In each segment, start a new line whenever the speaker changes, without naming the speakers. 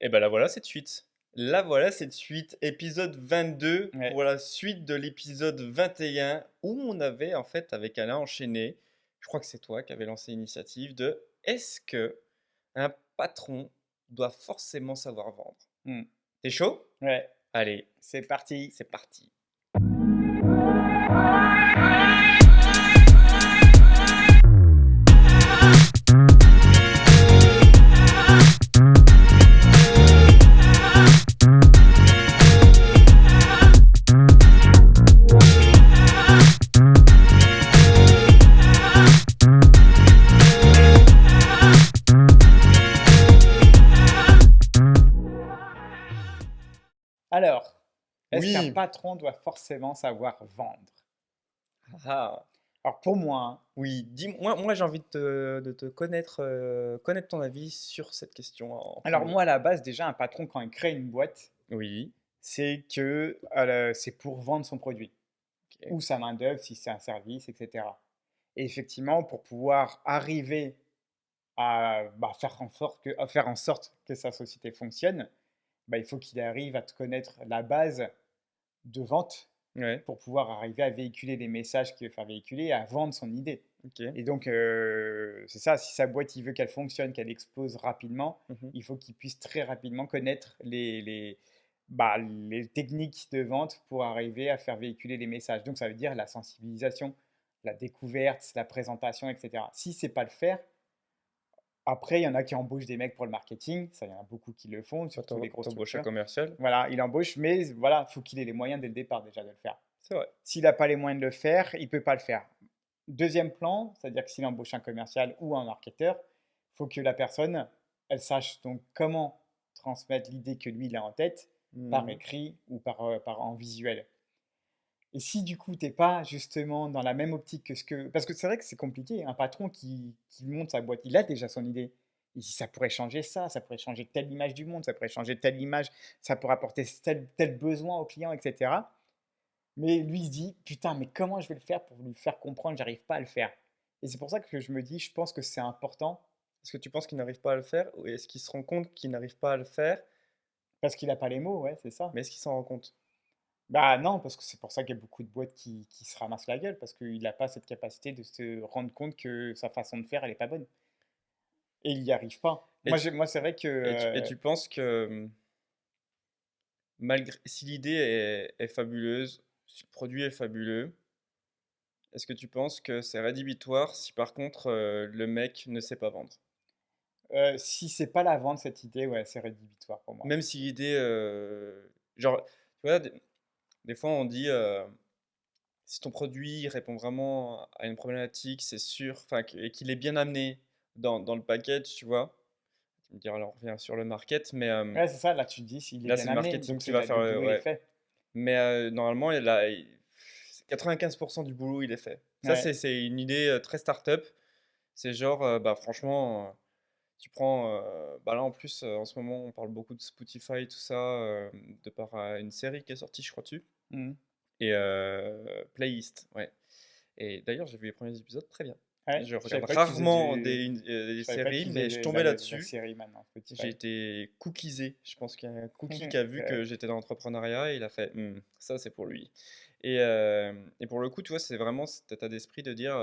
Et ben la voilà cette suite. La voilà cette suite, épisode 22
Ouais.
pour la suite de l'épisode 21 où on avait en fait avec Alain enchaîné, je crois que c'est toi qui avais lancé l'initiative de est-ce que un patron doit forcément savoir vendre?
Mmh.
T'es chaud?
Ouais,
Allez,
c'est parti.
c'est parti.
Alors, est-ce qu'un
Oui.
patron doit forcément savoir vendre?
Ah.
Alors pour moi, hein,
Oui, dis-moi, moi j'ai envie de te connaître, connaître ton avis sur cette question en
alors
premier.
moi à la base déjà un patron quand il crée une boîte,
Oui,
c'est que c'est pour vendre son produit
ok.
ou sa main-d'œuvre si c'est un service, etc. Et effectivement, pour pouvoir arriver à faire en sorte que sa société fonctionne, bah, il faut qu'il arrive à te connaître la base de vente
Ouais,
pour pouvoir arriver à véhiculer les messages qu'il veut faire véhiculer et à vendre son idée.
ok.
Et donc, c'est ça, si sa boîte, il veut qu'elle fonctionne, qu'elle explose rapidement,
Mhm.
il faut qu'il puisse très rapidement connaître les techniques de vente pour arriver à faire véhiculer les messages. Donc, ça veut dire la sensibilisation, la découverte, la présentation, etc. Si c'est pas le faire, après, il y en a qui embauchent des mecs pour le marketing, ça, il y en a beaucoup qui le font,
Toi,
surtout les grosses
t'embauches un
structures.
commercial?
Voilà, il embauche, mais voilà, il faut qu'il ait les moyens dès le départ déjà de le faire.
C'est vrai.
S'il n'a pas les moyens de le faire, il ne peut pas le faire. Deuxième plan, c'est-à-dire que s'il embauche un commercial ou un marketeur, il faut que la personne, elle sache donc comment transmettre l'idée que lui, il a en tête, par
Mhm.
écrit ou en visuel. Et si du coup, tu n'es pas justement dans la même optique que ce que... Parce que c'est vrai que c'est compliqué, un patron qui monte sa boîte, il a déjà son idée. Il dit, ça pourrait changer ça pourrait changer telle image du monde, ça pourrait changer telle image, ça pourrait apporter tel besoin au client, etc. Mais lui, il se dit, putain, mais comment je vais le faire pour lui faire comprendre que j'arrive pas à le faire? Et c'est pour ça que je me dis, je pense que c'est important
Est-ce que tu penses qu'il n'arrive pas à le faire ou est-ce qu'il se rend compte qu'il n'arrive pas à le faire,
parce qu'il n'a pas les mots, ouais, c'est ça.
mais est-ce qu'il s'en rend compte?
Bah non, parce que c'est pour ça qu'il y a beaucoup de boîtes qui se ramassent la gueule, parce qu'il n'a pas cette capacité de se rendre compte que sa façon de faire, elle est pas bonne. Et il n'y arrive pas.
Et tu,
Moi c'est vrai que...
et tu penses que malgré si l'idée est fabuleuse, si le produit est fabuleux, est-ce que tu penses que c'est rédhibitoire si par contre le mec ne sait pas vendre?
si c'est pas la vente, cette idée, ouais, c'est rédhibitoire pour moi.
Même si l'idée, genre, tu vois, des fois on dit, si ton produit répond vraiment à une problématique, c'est sûr, enfin, et qu'il est bien amené dans le package, tu vois. Tu me diras, alors on revient sur le market, mais
Ouais, c'est ça, là tu te dis, s'il est
là
bien
c'est le
amené,
marketing
donc
qui va faire,
le boulot, il est
ouais.
fait.
Mais normalement, 95% du boulot, il est fait. Ça,
Ouais.
c'est une idée très start-up. C'est genre, bah franchement, tu prends, bah là en plus, en ce moment, on parle beaucoup de Spotify, tout ça, de par une série qui est sortie, je crois, dessus.
Mhm.
Et Playlist, ouais. Et d'ailleurs, j'ai vu les premiers épisodes, très bien.
Ouais,
Je
je savais
regarde
pas qu'ils faisaient
rarement
je
des
savais pas
séries,
qu'ils
mais
faisaient
je tombais
la
là-dessus.
série maintenant,
J'ai
Spotify.
été cookiesé. Je pense qu'il y a un cookie qui a vu que
Ouais.
j'étais dans l'entrepreneuriat et il a fait ça, c'est pour lui. Et pour le coup, tu vois, c'est vraiment cet état d'esprit de dire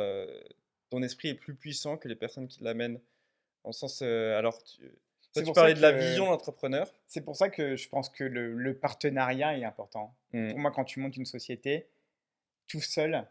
ton esprit est plus puissant que les personnes qui l'amènent. En le sens, alors, toi,
C'est
tu
pour ça
parlais de la
que
vision de l'entrepreneur.
c'est pour ça que je pense que le partenariat est important.
Hmm,
Pour moi, quand tu montes une société, tout seul,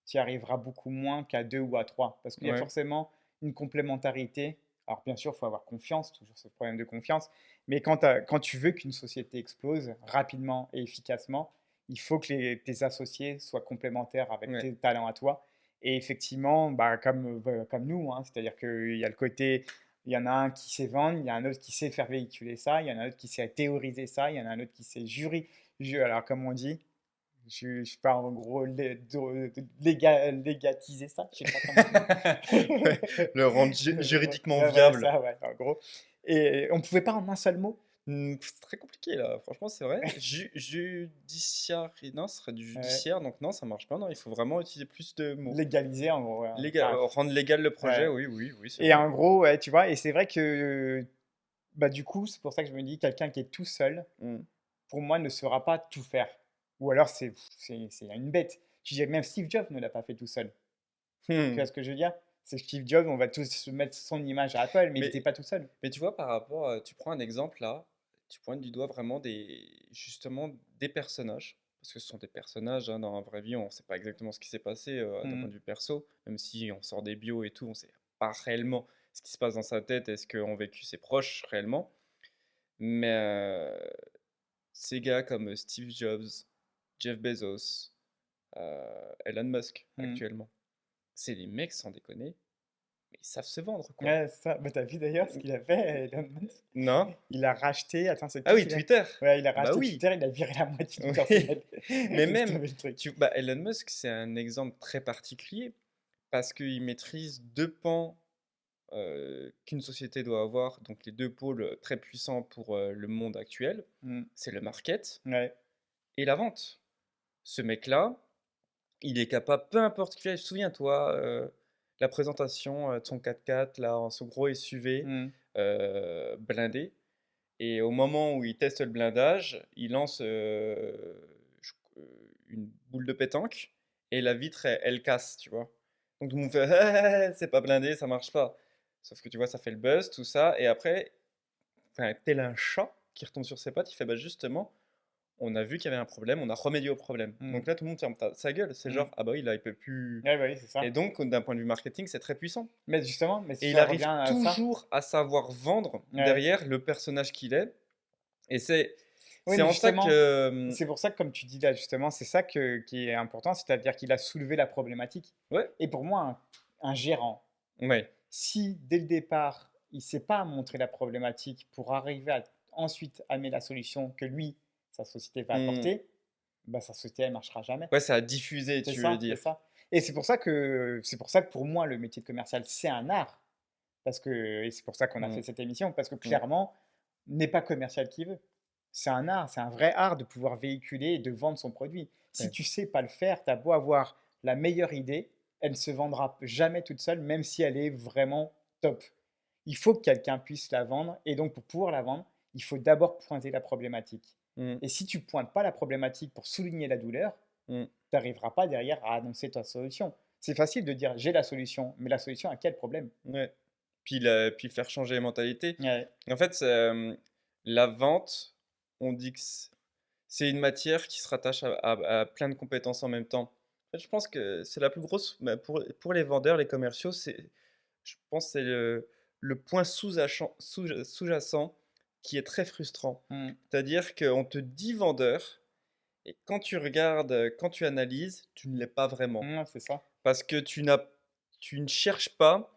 tu y arriveras beaucoup moins qu'à deux ou à trois. Parce qu'il y a
ouais,
forcément une complémentarité. Alors, bien sûr, il faut avoir confiance, toujours ce problème de confiance. Mais quand tu veux qu'une société explose rapidement et efficacement, il faut que tes associés soient complémentaires avec
ouais.
tes talents à toi. Et effectivement, bah, comme nous, hein, c'est-à-dire qu'il y a le côté, il y en a un qui sait vendre, il y a un autre qui sait faire véhiculer ça, il y en a un autre qui sait théoriser ça, il y en a un autre qui sait alors, comme on dit, je sais pas, en gros, légatiser ça, je sais pas comment on dit.
Ouais, le rendre juridiquement
Ouais, voilà
viable.
ça, ouais, en gros. Et on pouvait pas en un seul mot
C'est très compliqué là, franchement, c'est vrai. Judiciaire, non, ce serait du
ouais,
judiciaire, donc non, ça marche pas. Non, il faut vraiment utiliser plus de mots.
légaliser, en gros. Ouais,
Légal,
enfin,
rendre légal le projet,
ouais.
oui, oui, oui, c'est
Et
vrai.
en gros, ouais, tu vois, et c'est vrai que Bah, du coup, c'est pour ça que je me dis quelqu'un qui est tout seul,
Mmh.
pour moi, ne saura pas tout faire. Ou alors c'est une bête. Tu dis même Steve Jobs ne l'a pas fait tout seul. Tu
Mmh.
vois ce que je veux dire? C'est Steve Jobs, on va tous mettre son image à Apple, mais il
Mais
était pas tout seul.
mais tu vois, par rapport, tu prends un exemple là, tu pointes du doigt vraiment des personnages, parce que ce sont des personnages, hein, dans la vraie vie, on ne sait pas exactement ce qui s'est passé, d'un point
Mmh.
de vue perso, même si on sort des bios et tout, on ne sait pas réellement ce qui se passe dans sa tête et ce qu'ont vécu ses proches réellement. Mais, ces gars comme Steve Jobs, Jeff Bezos, Elon Musk
Mmh.
actuellement, c'est des mecs sans déconner, mais ils savent se vendre, quoi.
Ouais, c'est ça. Bah, tu vu d'ailleurs ce qu'il a fait, Elon Musk?
Non?
Il a racheté attends, c'est
Ah
qui
oui,
qu'il a
Twitter!
ouais, il a
Bah
racheté
oui!
Twitter, il a viré la moitié du
Oui,
personnel.
mais
Est-ce que tu
même,
vu le truc?
Elon Musk, c'est un exemple très particulier parce qu'il maîtrise 2 pans, qu'une société doit avoir, donc les 2 pôles, très puissants pour, le monde actuel,
Mmh.
c'est le market
Ouais.
et la vente. Ce mec-là, il est capable, peu importe qui est, souviens-toi, la présentation, de son 4x4 là, en son gros SUV,
Mmh.
blindé. Et au moment où il teste le blindage, il lance, une boule de pétanque et la vitre, elle casse, tu vois? Donc tout le monde fait: C'est pas blindé, ça marche pas». Sauf que tu vois, ça fait le buzz, tout ça et après, enfin, tel un chat qui retombe sur ses pattes, il fait: «Bah, justement, on a vu qu'il y avait un problème, on a remédié au problème».
Mmh.
Donc là, tout le monde ferme ta sa gueule. C'est
Mmh.
genre: «Ah bah oui, là, il peut plus»
Ouais, bah, oui, c'est
et
ça.
donc d'un point de vue marketing, c'est très puissant.
Mais justement, mais
Et il
ça revient
arrive
à ça.
toujours à savoir vendre
Ouais.
derrière le personnage qu'il est et
Oui,
c'est
mais
en ça
justement,
que,
c'est pour ça que comme tu dis là, justement, c'est ça qui est important, c'est-à-dire qu'il a soulevé la problématique.
ouais,
Et pour moi, un gérant,
ouais,
si dès le départ, il ne sait pas montrer la problématique pour arriver à ensuite amener la solution que lui, sa société va
mmh,
apporter, bah, sa société, elle ne marchera jamais.
ouais, ça a diffusé,
C'est
tu veux
ça, c'est
dire.
ça. Et c'est pour ça que pour moi, le métier de commercial, c'est un art. Et c'est pour ça qu'on a fait
Mmh,
cette émission, parce que
mmh,
clairement, n'est pas commercial qui veut. C'est un art, c'est un vrai art de pouvoir véhiculer et de vendre son produit. Si
ouais,
tu sais pas le faire, tu as beau avoir la meilleure idée, elle ne se vendra jamais toute seule, même si elle est vraiment top. Il faut que quelqu'un puisse la vendre, et donc pour pouvoir la vendre, il faut d'abord pointer la problématique.
mmh,
Et si tu pointes pas la problématique pour souligner la douleur,
mmh,
tu n'arriveras pas derrière à annoncer ta solution. C'est facile de dire j'ai la solution, mais la solution à quel problème?
ouais. Puis faire changer les mentalités.
Ouais.
En fait, la vente, on dit que c'est une matière qui se rattache à plein de compétences en même temps. En fait, je pense que c'est la plus grosse bah, pour les vendeurs, les commerciaux, je pense, c'est le point sous-jacent qui est très frustrant.
Mmh.
C'est-à-dire qu'on te dit vendeur et quand tu regardes, quand tu analyses, tu ne l'es pas vraiment.
Mmh, c'est ça.
Parce que tu ne cherches pas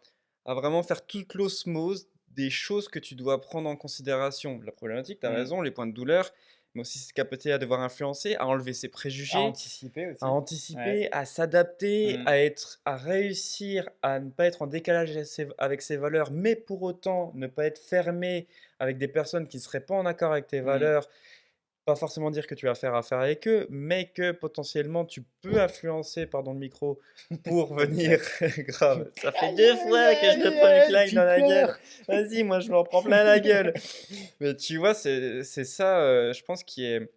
à vraiment faire toute l'osmose des choses que tu dois prendre en considération. La problématique, tu as
Mmh.
raison, les points de douleur, mais aussi cette capacité à devoir influencer, à enlever ses
À
préjugés,
anticiper
à
aussi. Ouais.
anticiper, à s'adapter,
Mmh.
à réussir à ne pas être en décalage avec ses valeurs, mais pour autant ne pas être fermé avec des personnes qui ne seraient pas en accord avec tes
Mmh.
valeurs. Pas forcément dire que tu vas faire affaire avec eux, mais que potentiellement tu peux influencer, pardon le micro, pour venir grave, ça fait
Aïe,
2
aïe,
fois que je
aïe,
me prends une
aïe,
claque
puis
dans
il
la gueule.
pleure.
Vas-y, moi je m'en prends plein la gueule. Mais tu vois, c'est ça, je pense qui est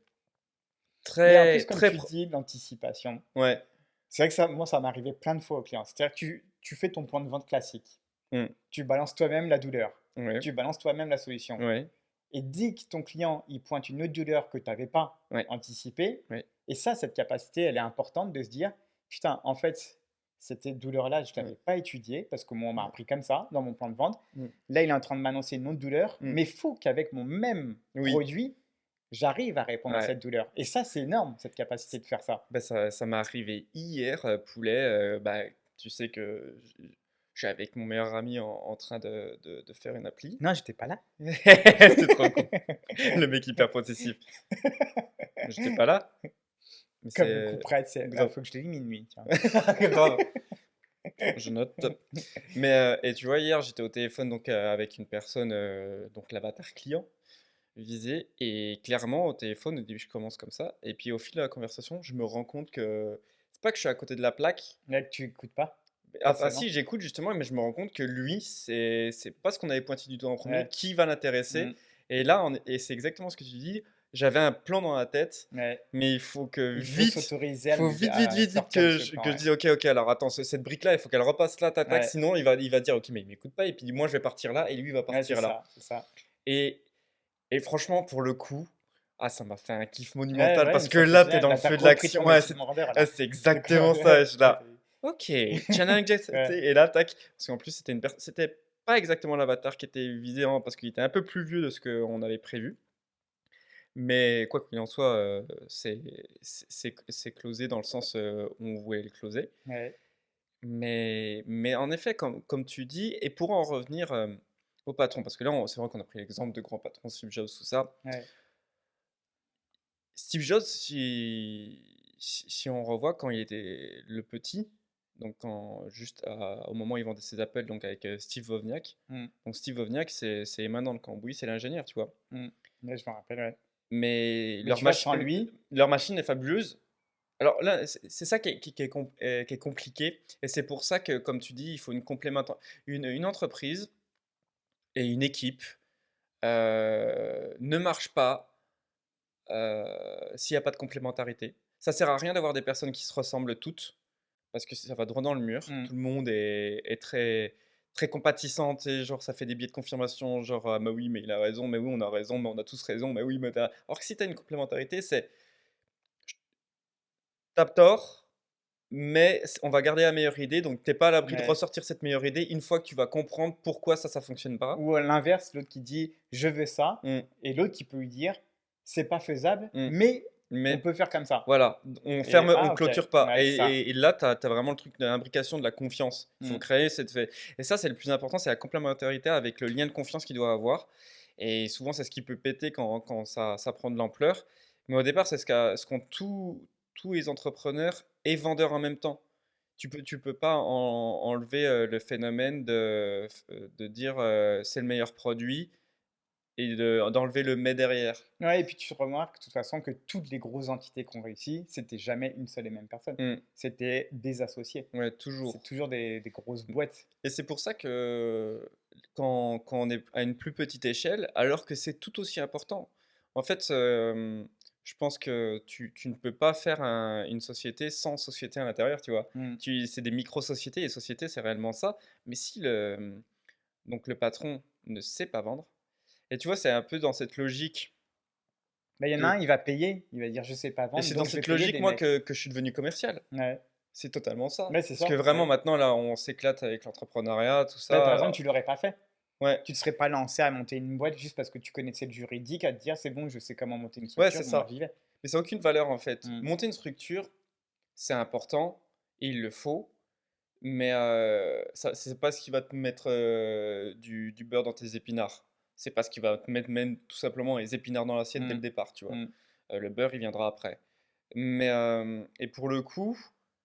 Mais en plus,
très
comme
très
tu
pro
dis, l'anticipation,
ouais.
c'est vrai que ça, moi, ça m'est arrivé plein de fois aux clients. C'est-à-dire que tu fais ton point de vente classique.
Mmh.
Tu balances toi-même la douleur.
Ouais,
Tu balances toi-même la solution.
ouais,
Et dès que ton client il pointe une autre douleur que tu n'avais pas
ouais,
anticipée,
ouais,
et ça, cette capacité, elle est importante de se dire, putain, en fait, cette douleur-là, je ne
ouais.
l'avais pas étudiée parce que moi, on m'a
Mmh,
appris comme ça dans mon plan de vente.
mmh,
Là, il est en train de m'annoncer une autre douleur,
mmh.
mais il faut qu'avec mon même
Oui,
produit, j'arrive à répondre à
ouais.
cette douleur. Et ça, c'est énorme, cette capacité de faire ça.
Bah, ça m'est arrivé hier, poulet, bah, tu sais que je suis avec mon meilleur ami en train de faire une appli.
Non, j'étais pas là.
C'est trop con. Le mec hyper possessif. J'étais pas là, mais
Comme le coup
c'est
près, il
grave.
faut que je te dise minuit. Tiens.
Grave, je note. Mais, et tu vois, hier, j'étais au téléphone donc, avec une personne, donc l'avatar client visé et clairement au téléphone, au début, je commence comme ça et puis au fil de la conversation, je me rends compte que c'est pas que je suis à côté de la plaque.
Là, tu écoutes pas.
Enfin,
forcément.
si, j'écoute justement, mais je me rends compte que lui, c'est pas ce qu'on avait pointé du doigt en premier,
Ouais.
qui va l'intéresser.
Mmh.
Et là, et c'est exactement ce que tu dis. J'avais un plan dans la tête,
Ouais.
mais il faut que
Il faut
vite,
s'autoriser
il faut
à
vite
sortir de ce
que
plan,
je
ouais.
dise, ok, ok, alors attends, cette brique-là, il faut qu'elle repasse là, tac, tac,
Ouais.
sinon il va dire, ok, mais il m'écoute pas, et puis moi je vais partir là, et lui il va
Ouais, c'est
partir là.
ça, c'est ça.
Et, et franchement, pour le coup, ah, ça m'a fait un kiff
Ouais,
monumental,
ouais,
parce
mais
que
ça fait
là, t'es
bien.
dans le
Là, tu
feu de
repris
l'action.
ton
Ouais,
métier de vendeur,
ouais,
là.
c'est
C'est quoi?
exactement ça. Et je suis
Ouais,
là, ok, challenge accepté.
ouais.
Et là, tac, parce qu'en plus, c'était pas exactement l'avatar qui était visé, hein, parce qu'il était un peu plus vieux de ce qu'on avait prévu. Mais quoi qu'il en soit, c'est closé dans le sens où on voulait le closer.
Ouais.
Mais en effet, comme tu dis, et pour en revenir au patron, parce que là, c'est vrai qu'on a pris l'exemple de grands patrons, Steve Jobs, tout ça.
Ouais.
Steve Jobs, si on revoit quand il était le petit, donc juste au moment où il vendait ses appels, donc avec Steve Wozniak.
Mmh.
Donc Steve Wozniak, c'est main dans le cambouis, c'est l'ingénieur, tu vois.
Mmh. Ouais, je me rappelle, ouais.
Mais
Mais tu vois, sans lui,
leur machine est fabuleuse. Alors là, c'est ça qui est compliqué. Et c'est pour ça que, comme tu dis, il faut une entreprise et une équipe ne marche pas s'il n'y a pas de complémentarité. Ça sert à rien d'avoir des personnes qui se ressemblent toutes, parce que ça va droit dans le mur.
mmh,
Tout le monde est très, très compatissant, tu sais, genre ça fait des biais de confirmation, genre ah, bah oui, mais il a raison, mais oui, on a raison, mais on a tous raison, mais oui, mais Alors que si tu as une complémentarité, c'est t'as tort, mais on va garder la meilleure idée, donc t'es pas à l'abri de
ouais.
ressortir cette meilleure idée une fois que tu vas comprendre pourquoi ça fonctionne pas.
Ou à l'inverse, l'autre qui dit: «Je veux ça»
Mmh,
et l'autre qui peut lui dire: «C'est pas faisable,
mmh.
mais on
Mais
peut faire comme ça»
voilà,
et
on
ah OK,
clôture pas.
ouais, c'est ça.
Et là, tu as vraiment le truc de l'imbrication de la confiance. Il faut
Mmh,
créer et ça, c'est le plus important, c'est la complémentarité avec le lien de confiance qu'il doit avoir. Et souvent, c'est ce qui peut péter quand ça prend de l'ampleur. Mais au départ, c'est ce qu'ont tous les entrepreneurs et vendeurs en même temps. Tu peux pas enlever le phénomène de dire c'est le meilleur produit et d'enlever le mais derrière.
ouais et puis tu remarques de toute façon que toutes les grosses entités qui ont réussi, c'était jamais une seule et même personne.
Mm.
C'était des associés.
Ouais,
C'est
toujours.
toujours des grosses boîtes.
Et c'est pour ça que quand on est à une plus petite échelle, alors que c'est tout aussi important. En fait, je pense que tu ne peux pas faire une société sans société à l'intérieur, tu vois.
Mmh.
C'est des micro-sociétés et sociétés, c'est réellement ça. Mais si donc le patron ne sait pas vendre, et tu vois, c'est un peu dans cette logique
Bah, il y en a
que,
un, il va payer, il va dire: «Je sais pas
et
vendre,
c'est dans
donc je vais
cette
payer
logique,
des
moi,
mecs».
que je suis devenu commercial.
Ouais,
C'est totalement ça.
ouais, c'est
Parce que
ça,
vraiment,
ouais.
maintenant, là, on s'éclate avec l'entrepreneuriat, tout
Là, par exemple,
ça.
tu l'aurais pas fait.
Ouais,
Tu te serais pas lancé à monter une boîte juste parce que tu connaissais le juridique, à te dire: «C'est bon, je sais comment monter une
ouais,
structure,
c'est
moi
ça.
j'y vais».
Mais ça n'a aucune valeur en fait.
Mmh.
Monter une structure, c'est important, et il le faut, mais ça, c'est pas ce qui va te mettre du beurre dans tes épinards. C'est pas ce qui va te mettre même tout simplement les épinards dans l'assiette dès
Mmh.
le départ, tu vois.
Mmh.
Le beurre, il viendra après. Mais et pour le coup,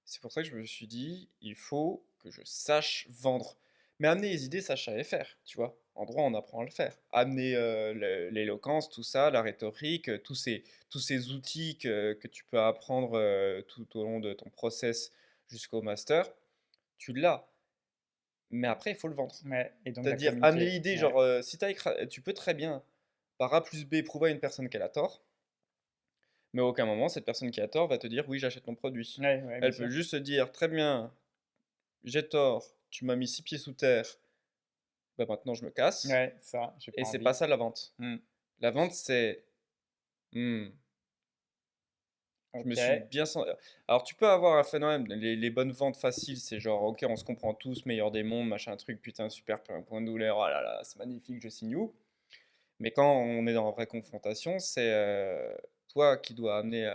c'est pour ça que je me suis dit, il faut que je sache vendre. Mais amener les idées, ça je savais faire, tu vois. En droit, on apprend à le faire. Amener l'éloquence, tout ça, la rhétorique, tous ces outils que tu peux apprendre tout au long de ton process jusqu'au master, tu l'as. Mais après, il faut le vendre.
Ouais et donc tu
C'est-à-dire, amener
communiqué.
l'idée,
Ouais.
genre, si tu peux très bien, par A plus B, prouver à une personne qu'elle a tort, mais à aucun moment, cette personne qui a tort va te dire oui, j'achète ton produit.
Ouais, ouais, bien
Elle peut
sûr.
juste se dire très bien, j'ai tort, tu m'as mis 6 pieds sous terre, bah maintenant je me casse.
Ouais, ça, j'ai
Et
pas
c'est pas
envie.
ça la vente.
Mmh.
La vente, c'est hmm, je me suis
OK.
bien senti. Alors tu peux avoir un phénomène, les bonnes ventes faciles, c'est genre ok, on se comprend tous, meilleur des mondes, machin truc, putain, super, point de douleur, oh là là, c'est magnifique, je signe où. Mais quand on est dans la vraie confrontation, c'est toi qui dois amener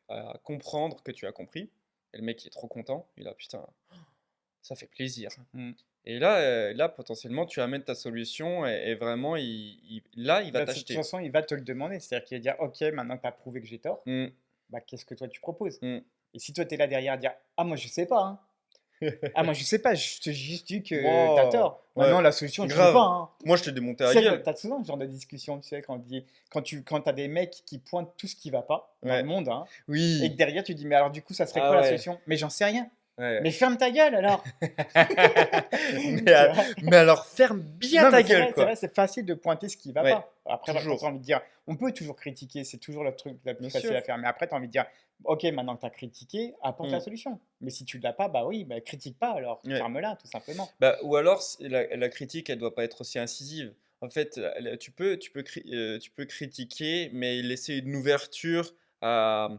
à comprendre que tu as compris. Et le mec il est trop content, il a putain, ça fait plaisir.
Mmh.
Et là, là potentiellement, tu amènes ta solution et vraiment, là, il va
Bah, de toute
t'acheter.
façon, il va te le demander. C'est-à-dire qu'il va dire: «OK, maintenant que tu as prouvé que j'ai tort,
Mm,
bah, qu'est-ce que toi tu proposes?»
mm.
Et si toi tu es là derrière à dire: «Ah moi je sais pas, hein. Ah moi je sais pas, je te juste dit que tu as
Moi,
tort.
ouais,
Maintenant la solution je sais pas,
grave.
hein».
Moi, je t'ai démonté
Tu
à
sais,
gueule.
tu as souvent ce genre de discussion, tu sais, quand tu as des mecs qui pointent tout ce qui va pas dans le
Ouais.
monde, hein, et que
Oui.
derrière tu dis: «Mais alors du coup ça serait
Ah
quoi la
ouais.
solution?» «Mais j'en sais rien».
Ouais,
Mais
ouais.
ferme ta gueule alors!
Mais,
Tu
a-
vois?
mais alors ferme bien
Non,
ta
mais
gueule,
c'est vrai,
quoi.
c'est facile de pointer ce qui va
Ouais,
pas. Après, quand tu as
toujours,
envie de dire, on peut toujours critiquer, c'est toujours le truc le plus
bien
facile
sûr.
à faire. Mais après, tu as envie de dire, ok, maintenant que tu as critiqué, apporte la
Mm.
solution. Mais si tu ne l'as pas, bah oui, bah, critique pas alors,
Ouais.
ferme-la tout simplement.
Bah, ou alors, la critique, elle doit pas être aussi incisive. En fait, tu peux critiquer, mais laisser une ouverture à.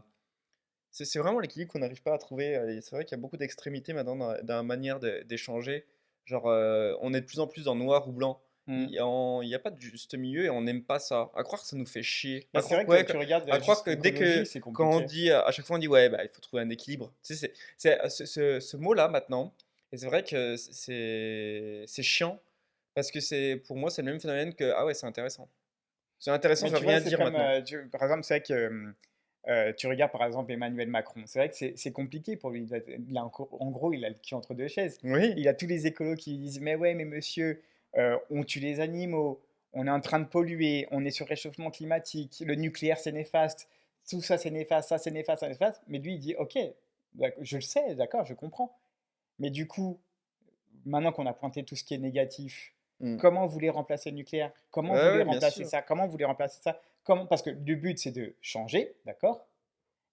C'est vraiment l'équilibre qu'on n'arrive pas à trouver. Et c'est vrai qu'il y a beaucoup d'extrémités maintenant dans la manière d'échanger. Genre, on est de plus en plus dans noir ou blanc.
Hmm.
Il y a pas de juste milieu et on n'aime pas ça. À croire que ça nous fait chier.
Bah, c'est vrai que tu regardes
À croire
juste
que dès
l'écologie,
que,
c'est
quand on
compliqué.
dit, à chaque fois on dit, ouais, bah, il faut trouver un équilibre. Tu sais, ce mot-là maintenant, et c'est vrai que c'est chiant, parce que pour moi, c'est le même phénomène que, ah ouais, c'est intéressant. C'est intéressant,
Mais
ça veut
tu vois,
rien
c'est
dire
comme,
maintenant.
par exemple, c'est vrai que tu regardes par exemple Emmanuel Macron. C'est vrai que c'est compliqué pour lui. En gros, il a le cul entre deux chaises.
Oui,
Il a tous les écolos qui lui disent, mais ouais, mais monsieur, on tue les animaux, on est en train de polluer, on est sur réchauffement climatique, le nucléaire c'est néfaste, tout ça c'est néfaste, ça c'est néfaste, ça c'est néfaste. Mais lui, il dit, ok, je le sais, d'accord, je comprends. Mais du coup, maintenant qu'on a pointé tout ce qui est négatif,
mm.
comment vous voulez remplacer le nucléaire? Comment
Ouais,
vous voulez
ouais, bien
remplacer
sûr.
ça? Comment vous voulez remplacer ça? Comment? Parce que le but, c'est de changer, d'accord?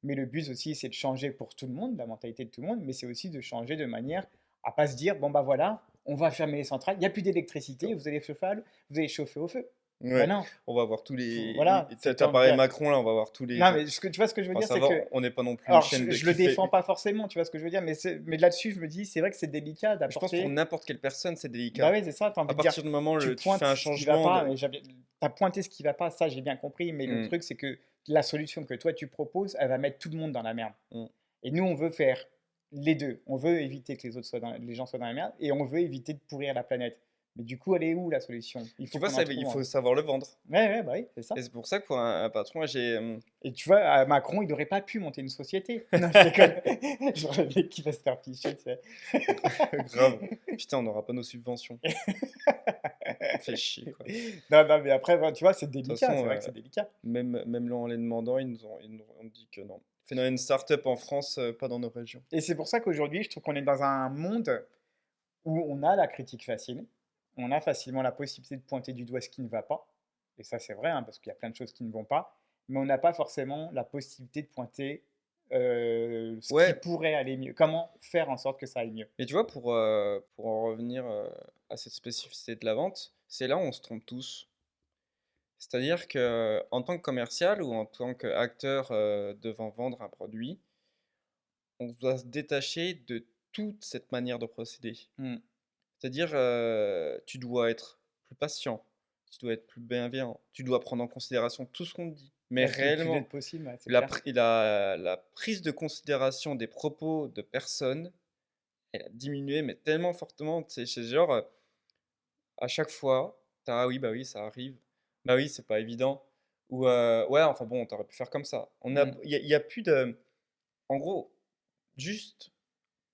Mais le but aussi, c'est de changer pour tout le monde, la mentalité de tout le monde, mais c'est aussi de changer de manière à pas se dire, bon bah voilà, on va fermer les centrales, il n'y a plus d'électricité, vous allez chauffer au feu. Ben
Ouais,
non,
on va voir tous
voilà, c'est le
t'as
temps de
parlé
dire.
Macron, là, on va voir tous les.
Non,
Enfin,
mais tu vois ce que je veux
enfin,
dire,
ça
c'est
va,
que
on n'est pas non plus une
alors,
chaîne
je le
qui fait.
défends pas forcément, tu vois ce que je veux dire, mais là-dessus, je me dis, c'est vrai que c'est délicat
Je pense pour
d'apporter.
n'importe quelle personne, c'est
Bah
délicat.
oui, c'est ça, tu as
À
envie de dire,
partir du moment
tu
où tu fais
pointes
un
ce qui va
changement
pas,
de.
mais tu as pointé ce qui va pas, ça j'ai bien compris, mais le
Mm,
truc c'est que la solution que toi tu proposes, elle va mettre tout le monde dans la merde.
mm.
Et nous, on veut faire les deux. On veut éviter que les gens soient dans la merde et on veut éviter de pourrir la planète. Mais du coup, elle est où la solution? Il
Tu
faut
vois,
qu'on en
il
trouve
faut
un.
savoir le vendre.
Ouais, ouais, bah oui, c'est
Et
ça.
c'est pour ça que pour un patron, j'ai.
Et tu vois, Macron, il n'aurait pas pu monter une société. Non, je déconne. Genre le mec qui va se faire picher, tu sais.
Grave. Putain, on n'aura pas nos subventions. Fait chier, quoi. De
Non, non, mais après, bah, tu vois, c'est
toute
délicat, c'est
façon,
vrai que c'est délicat.
même là, en les demandant, ils nous ont dit que non. Phénomène start-up en France, pas dans nos régions.
Et c'est pour ça qu'aujourd'hui, je trouve qu'on est dans un monde où on a la critique facile, on a facilement la possibilité de pointer du doigt ce qui ne va pas, et ça c'est vrai, hein, parce qu'il y a plein de choses qui ne vont pas, mais on n'a pas forcément la possibilité de pointer ce qui
Ouais,
pourrait aller mieux, comment faire en sorte que ça aille mieux.
mais tu vois, pour en revenir à cette spécificité de la vente, c'est là où on se trompe tous. C'est-à-dire que en tant que commercial ou en tant qu'acteur devant vendre un produit, on doit se détacher de toute cette manière de procéder.
Hmm.
C'est-à-dire, tu dois être plus patient, tu dois être plus bienveillant, tu dois prendre en considération tout ce qu'on te dit. Mais
Le plus
réellement,
vite possible, ouais, c'est clair.
la prise de considération des propos de personnes, elle a diminué, mais tellement fortement. C'est genre, à chaque fois, ah oui, bah oui, ça arrive. Bah oui, c'est pas évident. Ou ouais, enfin bon, t'aurais pu faire comme ça.
Hmm.
Il y a plus de. En gros, juste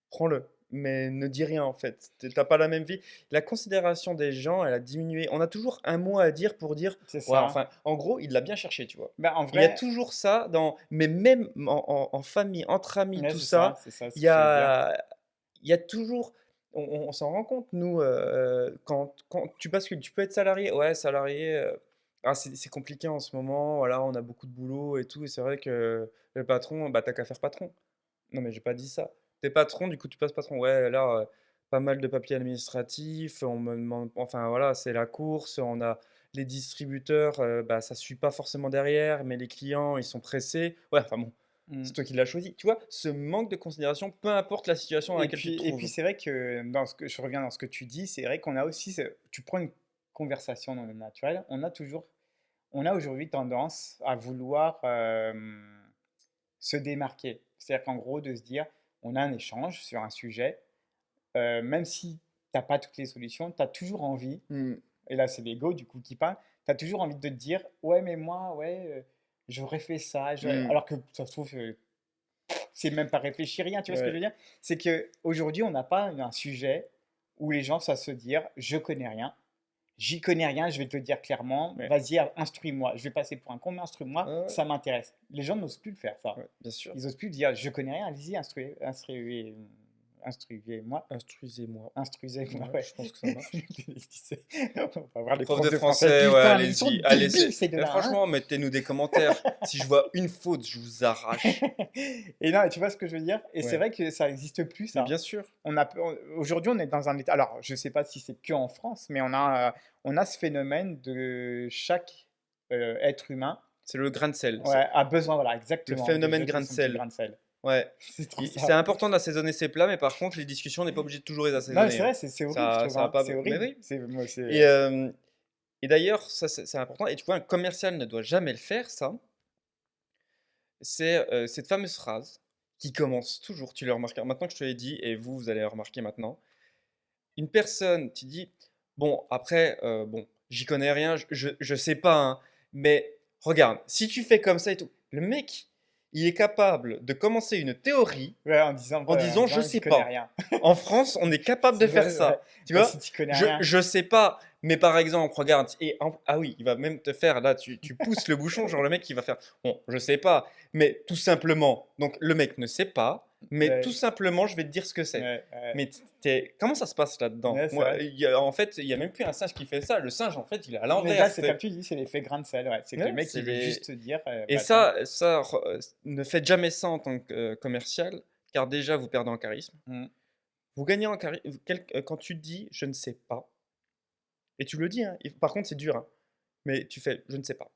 prends-le, mais ne dis rien en fait. T'as pas la même vie. La considération des gens, elle a diminué. On a toujours un mot à dire pour dire,
C'est
ouais,
ça.
enfin, en gros, il l'a bien cherché, tu vois.
Bah, en
Il y a
vrai,
toujours ça dans, mais même en famille, entre amis,
ouais,
tout ça,
c'est ça ce
il
que
y
j'allais dire.
a, il y a toujours, on s'en rend compte, nous, quand tu bascules, tu peux être salarié, ouais, salarié, ah, c'est compliqué en ce moment, voilà, on a beaucoup de boulot et tout, et c'est vrai que le patron, bah, t'as qu'à faire patron. Non, mais j'ai pas dit ça. Tu patron, du coup, tu passes patron. Ouais, là, pas mal de papiers administratifs, on me demande enfin, voilà, c'est la course, on a les distributeurs, bah, ça suit pas forcément derrière, mais les clients, ils sont pressés. Ouais, enfin bon,
Hmm.
c'est toi qui l'as choisi. Tu vois? Ce manque de considération, peu importe la situation dans laquelle tu te
Et puis
trouves.
c'est vrai que je reviens dans ce que tu dis, c'est vrai qu'on a aussi, tu prends une conversation dans le naturel, on a aujourd'hui tendance à vouloir se démarquer. C'est-à-dire qu'en gros, de se dire, on a un échange sur un sujet, même si tu n'as pas toutes les solutions, tu as toujours envie,
Mmh,
et là c'est l'ego du coup qui parle, tu as toujours envie de te dire, ouais, mais moi, ouais, j'aurais fait ça,
mmh,
alors que ça se trouve, c'est même pas réfléchir, rien, tu vois ce que je
ouais,
veux dire? C'est qu'aujourd'hui, on n'a pas un sujet où les gens savent se dire: «Je connais rien, j'y connais rien, je vais te le dire clairement,
ouais,
vas-y, instruis-moi, je vais passer pour un con, mais instruis-moi,
ouais, ouais,
ça m'intéresse». Les gens n'osent plus le faire ça.
ouais, bien sûr.
Ils osent plus dire: «Je connais rien, allez-y, instruisez-moi.
Instruisez-moi.
Instruisez-moi,
Ouais,
ouais.
je pense que ça marche.
On va voir les
Prof
profs
de
de français.
français, ouais,
Putain, mais ils sont
allez-y, allez,
débiles ces deux-là, hein.
franchement, mettez-nous des commentaires. Si je vois une faute, je vous arrache.
Et non, et tu vois ce que je veux dire? Et c'est
Ouais,
vrai que ça n'existe plus,
mais
ça.
bien sûr.
Aujourd'hui, on est dans un état. Alors, je ne sais pas si c'est que en France, mais on a ce phénomène de chaque être humain
C'est le grain de sel.
ouais, a besoin, voilà,
Le
exactement, de
phénomène
jeter
grain de
son petit
sel.
grain de sel.
Ouais.
C'est trop
C'est
ça.
important d'assaisonner ses plats, mais par contre, les discussions, on n'est pas obligé de toujours les
Non, mais
assaisonner,
c'est
hein.
vrai, c'est horrible, je trouve,
Ça va
hein.
pas.
C'est
Mais
horrible.
oui.
Moi,
Et, et d'ailleurs, ça, c'est important. Et tu vois, un commercial ne doit jamais le faire, ça. C'est cette fameuse phrase qui commence toujours. Tu le remarques. Maintenant que je te l'ai dit, et vous, vous allez le remarquer maintenant. Une personne, tu dis, bon, après, bon, j'y connais rien, je sais pas, hein, mais regarde, si tu fais comme ça et tout, le mec, il est capable de commencer une théorie
ouais,
en
en
disant, je
disant, j'y
sais
connais
pas.
rien.
En France, on est capable de faire
Ouais, ouais.
ça. Tu
Bah,
vois?
si tu connais rien.
Je sais pas, mais par exemple, regarde, ah oui, il va même te faire, là, tu pousses le bouchon, genre le mec, il va faire, bon, je sais pas, mais tout simplement. Donc, le mec ne sait pas, mais tout
Ouais,
simplement, je vais te dire ce que c'est.
ouais, ouais.
Mais comment ça se passe là-dedans?
Ouais, c'est
Moi,
vrai.
en fait, il y a même plus un singe qui fait ça. Le singe, en fait, il est à
Mais là,
l'envers, tu
c'est comme
sais.
tu dis, c'est l'effet grain de sel. Ouais. C'est que le
Ouais,
mec,
c'est
il veut
les...
juste te dire,
Et
bah tiens.
ne faites jamais ça en tant que commercial, car déjà, vous perdez en charisme.
Mm.
Vous gagnez en charisme quand tu dis je ne sais pas, et tu le dis, hein, par contre, c'est dur, hein, mais tu fais je ne sais pas.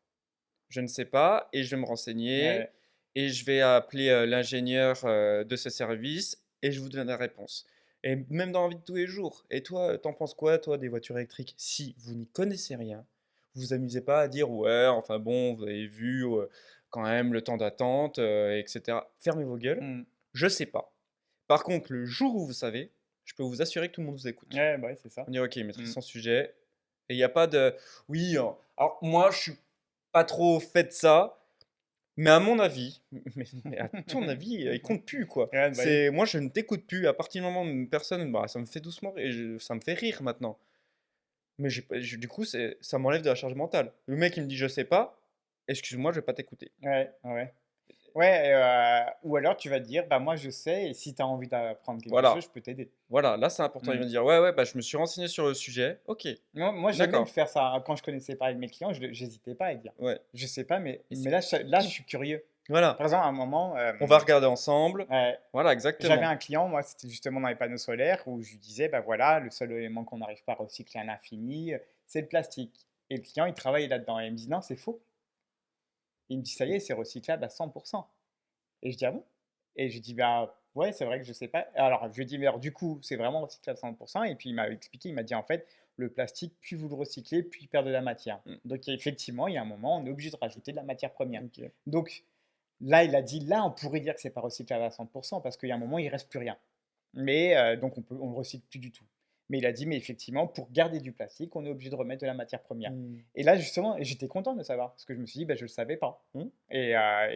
Je ne sais pas, et je vais me renseigner,
Ouais.
et je vais appeler l'ingénieur de ce service, et je vous donne la réponse. Et même dans la vie de tous les jours. Et toi, t'en penses quoi, toi, des voitures électriques? Si vous n'y connaissez rien, vous vous amusez pas à dire ouais, enfin bon, vous avez vu quand même le temps d'attente, etc. Fermez vos gueules.
Mm.
Je sais pas. Par contre, le jour où vous savez, je peux vous assurer que tout le monde vous écoute.
Ouais, bah ouais, c'est ça.
On dit ok, il maîtrise
Mm.
son sujet. Et il n'y a pas de oui. Alors moi, je suis pas trop fait de ça. Mais à mon avis, mais à ton avis, il compte plus quoi.
Ouais, bah oui.
C'est moi, je ne t'écoute plus. À partir du moment où une personne, bah, ça me fait doucement et ça me fait rire maintenant. Mais du coup, ça m'enlève de la charge mentale. Le mec, il me dit je sais pas. Excuse-moi, je vais pas t'écouter.
Ouais, ouais. Ouais, ou alors tu vas te dire, bah moi je sais, et si tu as envie d'apprendre quelque chose,
Voilà,
je peux t'aider.
voilà. Là, c'est important. Il
Mm.
va me dire ouais, ouais, bah je me suis renseigné sur le sujet. Ok,
Moi, j'aimais le
d'accord.
faire ça. Quand je connaissais pas avec mes clients, j'hésitais pas à dire.
Ouais.
Je sais pas,
Et
mais
c'est
là, je
important.
suis curieux.
Voilà.
Par exemple, à un moment,
On va regarder ensemble.
ouais,
Voilà,
j'avais
exactement.
un client, moi, c'était justement dans les panneaux solaires, où je lui disais, bah voilà, le seul élément qu'on n'arrive pas à recycler à l'infini, c'est le plastique. Et le client, il travaille là-dedans. Et il me dit, non, c'est faux. Il me dit, ça y est, c'est recyclable à 100%. Et je dis, ah bon? Et je dis, bah ouais, c'est vrai que je sais pas. Alors, je lui dis, mais alors, du coup, c'est vraiment recyclable à 100%. Et puis, il m'a expliqué, il m'a dit, en fait, le plastique, plus vous le recyclez, plus il perd de la matière.
Mm,
Donc, effectivement, il y a un moment, on est obligé de rajouter de la matière première.
ok.
Donc, là, il a dit, là, on pourrait dire que c'est pas recyclable à 100% parce qu'il y a un moment, il reste plus rien. Mais donc, on le recycle plus du tout. Mais il a dit, mais effectivement, pour garder du plastique, on est obligé de remettre de la matière première.
Mm,
Et là, justement, j'étais content de savoir parce que je me suis dit, bah, je le savais pas.
mm.
Et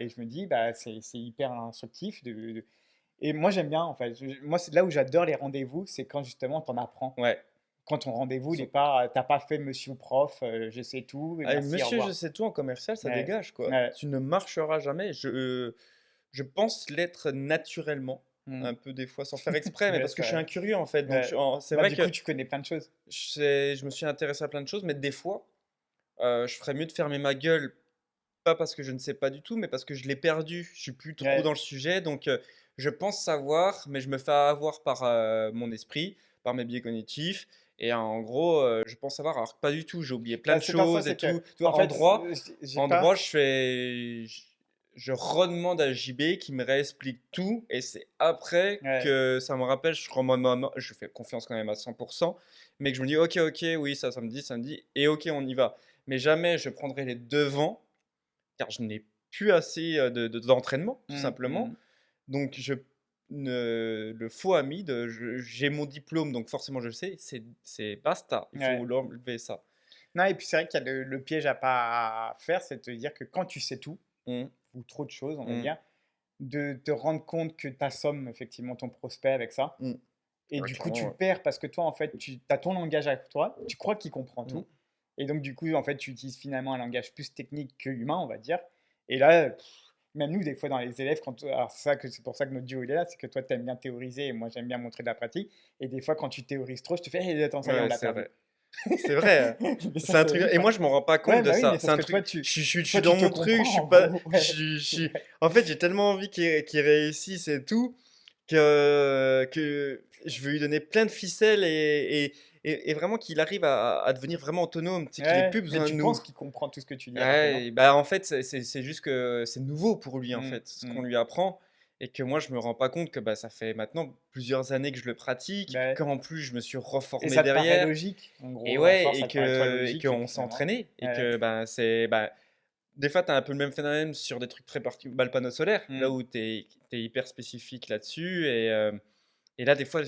je me dis, bah, c'est hyper instructif. Et moi, j'aime bien, en fait. Moi, c'est là où j'adore les rendez-vous, c'est quand justement, tu en apprends.
Ouais.
Quand ton rendez-vous, il est
So-
pas, t'as pas fait monsieur prof, je sais tout, et
Ah,
merci, au
monsieur, je
revoir.
sais tout en commercial, ça
Ouais,
dégage quoi.
ouais,
Tu ne marcheras jamais. Je pense l'être naturellement,
mm,
un peu des fois, sans faire exprès, mais
ouais,
parce que je suis
ça,
un curieux en fait. Donc
ouais.
c'est
Bah,
vrai
du coup,
que
tu connais plein de choses.
je me suis intéressé à plein de choses, mais des fois, je ferais mieux de fermer ma gueule, pas parce que je ne sais pas du tout, mais parce que je l'ai perdu. Je suis plus trop dans
Ouais.
le sujet, donc je pense savoir, mais je me fais avoir par mon esprit, par mes biais cognitifs. Et en gros, je pense savoir, alors que pas du tout. J'ai oublié plein
Bah,
de
c'est pas ça,
choses et
c'est que,
tout. Tu
en
vois,
fait, j'ai
en droit,
pas.
je redemande à JB qui me réexplique tout, et c'est après
Ouais.
que ça me rappelle, je rends je fais confiance quand même à 100%, mais que je me dis, ok, ok, oui, ça me dit, et ok, on y va. Mais jamais je prendrai les devants, car je n'ai plus assez d'entraînement, tout
Mm,
simplement.
mm.
Donc, le faux ami de j'ai mon diplôme, donc forcément je le sais, c'est basta, il faut
Ouais.
l'enlever ça.
Non, et puis c'est vrai qu'il y a le piège à pas faire, c'est de te dire que quand tu sais tout,
Mmh,
ou trop de choses, on va
mmh,
dire, de te rendre compte que tu assommes effectivement ton prospect avec ça.
mmh.
Et
Ouais,
du coup, tu
clairement,
le
ouais.
perds parce que toi, en fait, tu as ton langage avec toi, tu crois qu'il comprend
Mmh.
tout. Et donc, du coup, en fait, tu utilises finalement un langage plus technique que humain, on va dire. Et là, même nous, des fois, dans les élèves, alors c'est pour ça que notre duo il est là, c'est que toi, tu aimes bien théoriser et moi, j'aime bien montrer de la pratique. Et des fois, quand tu théorises trop, je te fais, hey, attends, ça y est, on
Ouais,
l'a
c'est
perdu.
vrai. C'est vrai, hein.
Mais ça,
C'est un
c'est
truc
ouf,
et
hein.
moi je m'en rends pas compte
Ouais,
de
bah oui,
ça.
mais
C'est
parce
un
que
truc je suis
toi, tu
dans
te
mon truc, je
comprends
suis
en
pas
gros.
je
Ouais,
suis
ouais.
en fait, j'ai tellement envie qu'il réussisse et tout que je veux lui donner plein de ficelles et vraiment qu'il arrive à devenir vraiment autonome, tu sais, qu'il ait
Ouais,
plus
mais
besoin de
tu
nous.
penses qu'il comprend tout ce que tu dis alors que non?
Ouais, bah, en fait, c'est juste que c'est nouveau pour lui, en
Mmh,
fait, ce qu'on
mmh.
lui apprend et que moi je me rends pas compte que, bah, ça fait maintenant plusieurs années que je le pratique,
Bah ouais.
qu'en plus je me suis
Et
reformé
ça te paraît
derrière.
logique, en
Et
gros, à
ouais,
force, ça te paraît toi logique et
qu'on
puis
s'est
finalement.
entraîné et
Ouais.
que ben des fois tu as un peu le même phénomène sur des trucs très particuliers, bah, le panneau solaire, là
Mmh.
où tu es hyper spécifique là-dessus et là des fois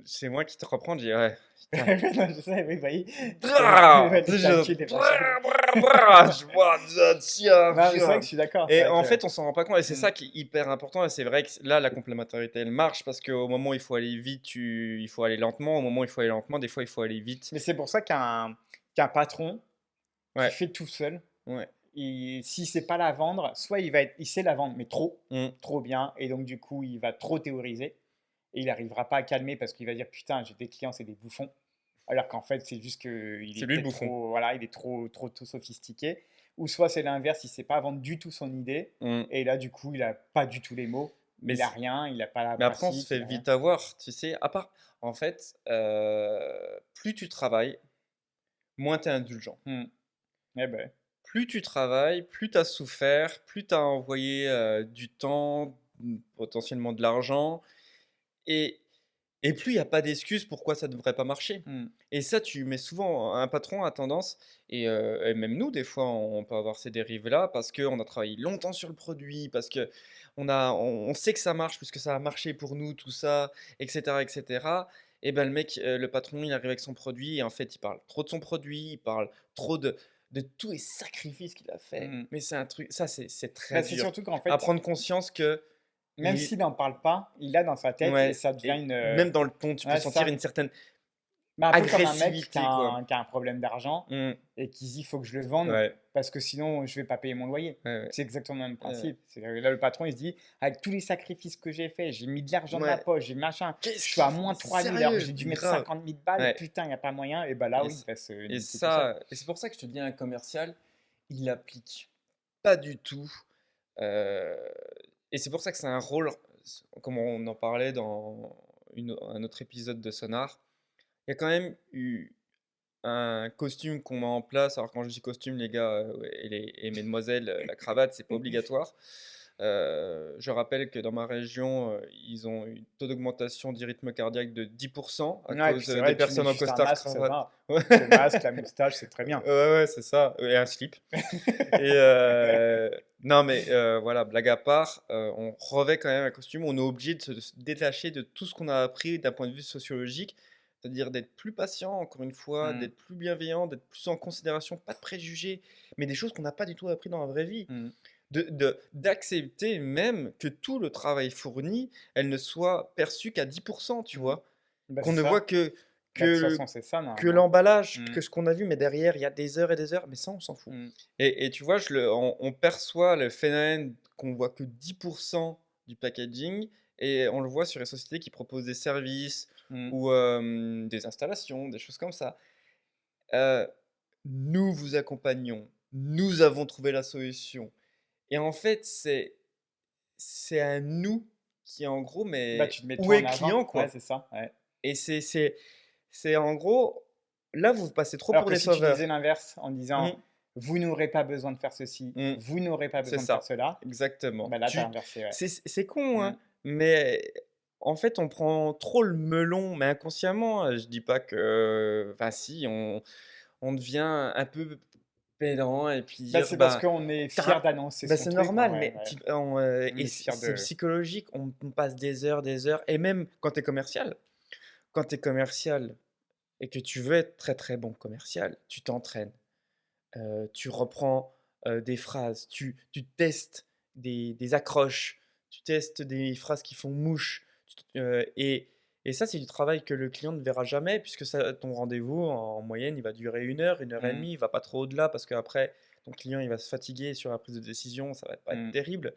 c'est moi qui te reprends, je dis ouais, putain.
Non, je sais, oui, bah oui.
Brrr,
Ouais, les calculs, les machins.
je vois, tiens,
Non, mais c'est vrai que
viens.
je suis d'accord, c'est
Et
vrai
en
que
fait, on s'en rend pas compte et c'est
mmh.
ça qui est hyper important et c'est vrai que là, la complémentarité, elle marche parce qu'au moment où il faut aller vite, il faut aller lentement. Au moment où il faut aller lentement, des fois, il faut aller vite.
Mais c'est pour ça qu'un patron qui
Ouais,
fait tout seul,
ouais.
s'il sait pas la vendre, soit il sait la vendre, mais trop,
Mmh.
trop bien, et donc du coup, il va trop théoriser, et il n'arrivera pas à calmer parce qu'il va dire putain, j'ai des clients, c'est des bouffons. Alors qu'en fait, c'est juste qu'il est
C'est lui le
peut-être
bouffon.
trop, voilà, il est trop sophistiqué. Ou soit c'est l'inverse, il sait pas vendre du tout son idée,
Mmh.
et là, du coup, il a pas du tout les mots,
Mais,
il a rien, il a pas la
mais après, on se
pratique,
fait
il a rien.
vite avoir, tu sais. À part, en fait, plus tu travailles, moins tu es indulgent.
Hmm. Eh ben,
Plus tu travailles, plus tu as souffert, plus tu as envoyé du temps, potentiellement de l'argent, et, et plus il n'y a pas d'excuse pourquoi ça ne devrait pas marcher.
hmm.
Et ça, tu mets souvent, un patron a tendance, et même nous, des fois, on peut avoir ces dérives-là, parce qu'on a travaillé longtemps sur le produit, parce que on sait que ça marche, puisque ça a marché pour nous, tout ça, etc., etc. Et ben le mec, le patron, il arrive avec son produit, et en fait, il parle trop de son produit, il parle trop de tous les sacrifices qu'il a fait.
Hmm.
Mais c'est un truc, ça, c'est très
Bah, c'est
dur.
surtout qu'en
À
fait,
prendre conscience que
même
il,
s'il n'en parle pas, il a dans sa tête et
ouais,
ça devient
et
une.
même dans le ton, tu peux
Ouais, c'est
sentir
ça.
une certaine
Mais un peu comme un mec
agressivité, quoi.
qui a un problème d'argent
Mmh.
et qui se dit faut que je le vende
Ouais,
parce que sinon je vais pas payer mon loyer.
ouais, ouais.
C'est exactement le même
Ouais.
principe. C'est là le patron il se dit avec tous les sacrifices que j'ai fait, j'ai mis de l'argent de ma
Ouais.
poche, j'ai machin, je
Qu'est-ce
suis
qu'il
à
fait?
moins
Mais c'est
3000 alors que
sérieux,
j'ai dû mettre
grave.
50 000 balles,
Ouais.
putain, il n'y a pas moyen. Et bah là
Et,
oui, il va se
et
niquer tout seul.
ça, et c'est pour ça que je te dis, un commercial, il applique pas du tout. euh, et c'est pour ça que c'est un rôle, comme on en parlait dans un autre épisode de Sonar, il y a quand même eu un costume qu'on met en place. Alors quand je dis costume, les gars ouais, et mesdemoiselles, la cravate, c'est pas obligatoire. Je rappelle que dans ma région, ils ont eu un taux d'augmentation du rythme cardiaque de 10% à
Ouais, et puis
cause
c'est
des
vrai, tu mets
personnes en
juste un
costard
masque, ça
cravate.
va.
Ouais,
Le masque, la moustache, c'est très bien.
ouais, ouais, c'est ça. Et un slip. Et non, mais voilà, blague à part, on revêt quand même un costume. On est obligé de se détacher de tout ce qu'on a appris d'un point de vue sociologique, c'est-à-dire d'être plus patient, encore une fois,
Hmm,
d'être plus bienveillant, d'être plus en considération, pas de préjugés, mais des choses qu'on n'a pas du tout appris dans la vraie vie.
hmm.
D'accepter même que tout le travail fourni, elle ne soit perçue qu'à 10%, tu
Hmm.
vois.
Bah
Qu'on
c'est
ne voit
ça. Bah de toute
que,
façon, c'est ça
que
normalement.
l'emballage,
Hmm,
que ce qu'on a vu, mais derrière, il y a des heures et des heures, mais ça, on s'en fout.
hmm,
Et tu vois, on perçoit le phénomène qu'on voit que 10% du packaging, et on le voit sur les sociétés qui proposent des services
hmm.
ou des installations, des choses comme ça. Euh, Nous vous accompagnons, nous avons trouvé la solution. Et en fait, c'est à nous qui, en gros,
Bah,
mais
tu te mets
où
toi
est
en
le client,
avant, ouais,
quoi?
c'est ça, ouais.
Et c'est en gros, là, vous passez trop
Alors
pour
que
des
si tu disais
sauveurs.
l'inverse en disant:
Mmh,
«Vous n'aurez pas besoin de faire ceci,
mmh,
vous n'aurez pas
c'est
besoin de faire
ça,
cela»,
exactement.
bah, là, tu as inversé, ouais.
C'est con,
Mmh.
hein, mais en fait, on prend trop le melon, mais inconsciemment. Je dis pas que, enfin, si, on devient un peu pédant et puis
Bah,
dire,
c'est parce
ben,
qu'on est
tu
fier d'annoncer
bah,
son
c'est
truc, en
normal,
vrai,
mais
ouais. On
et
est fier
c'est
de
psychologique. On passe des heures, et même quand tu es commercial. Quand tu es commercial et que tu veux être très très bon commercial, tu t'entraînes, tu reprends des phrases, tu testes des accroches, tu testes des phrases qui font mouche. Et ça, c'est du travail que le client ne verra jamais, puisque ton rendez-vous, en moyenne, il va durer une heure et
mmh,
demie, il va pas trop au-delà, parce qu'après, ton client, il va se fatiguer sur la prise de décision, ça va pas être
mmh.
terrible.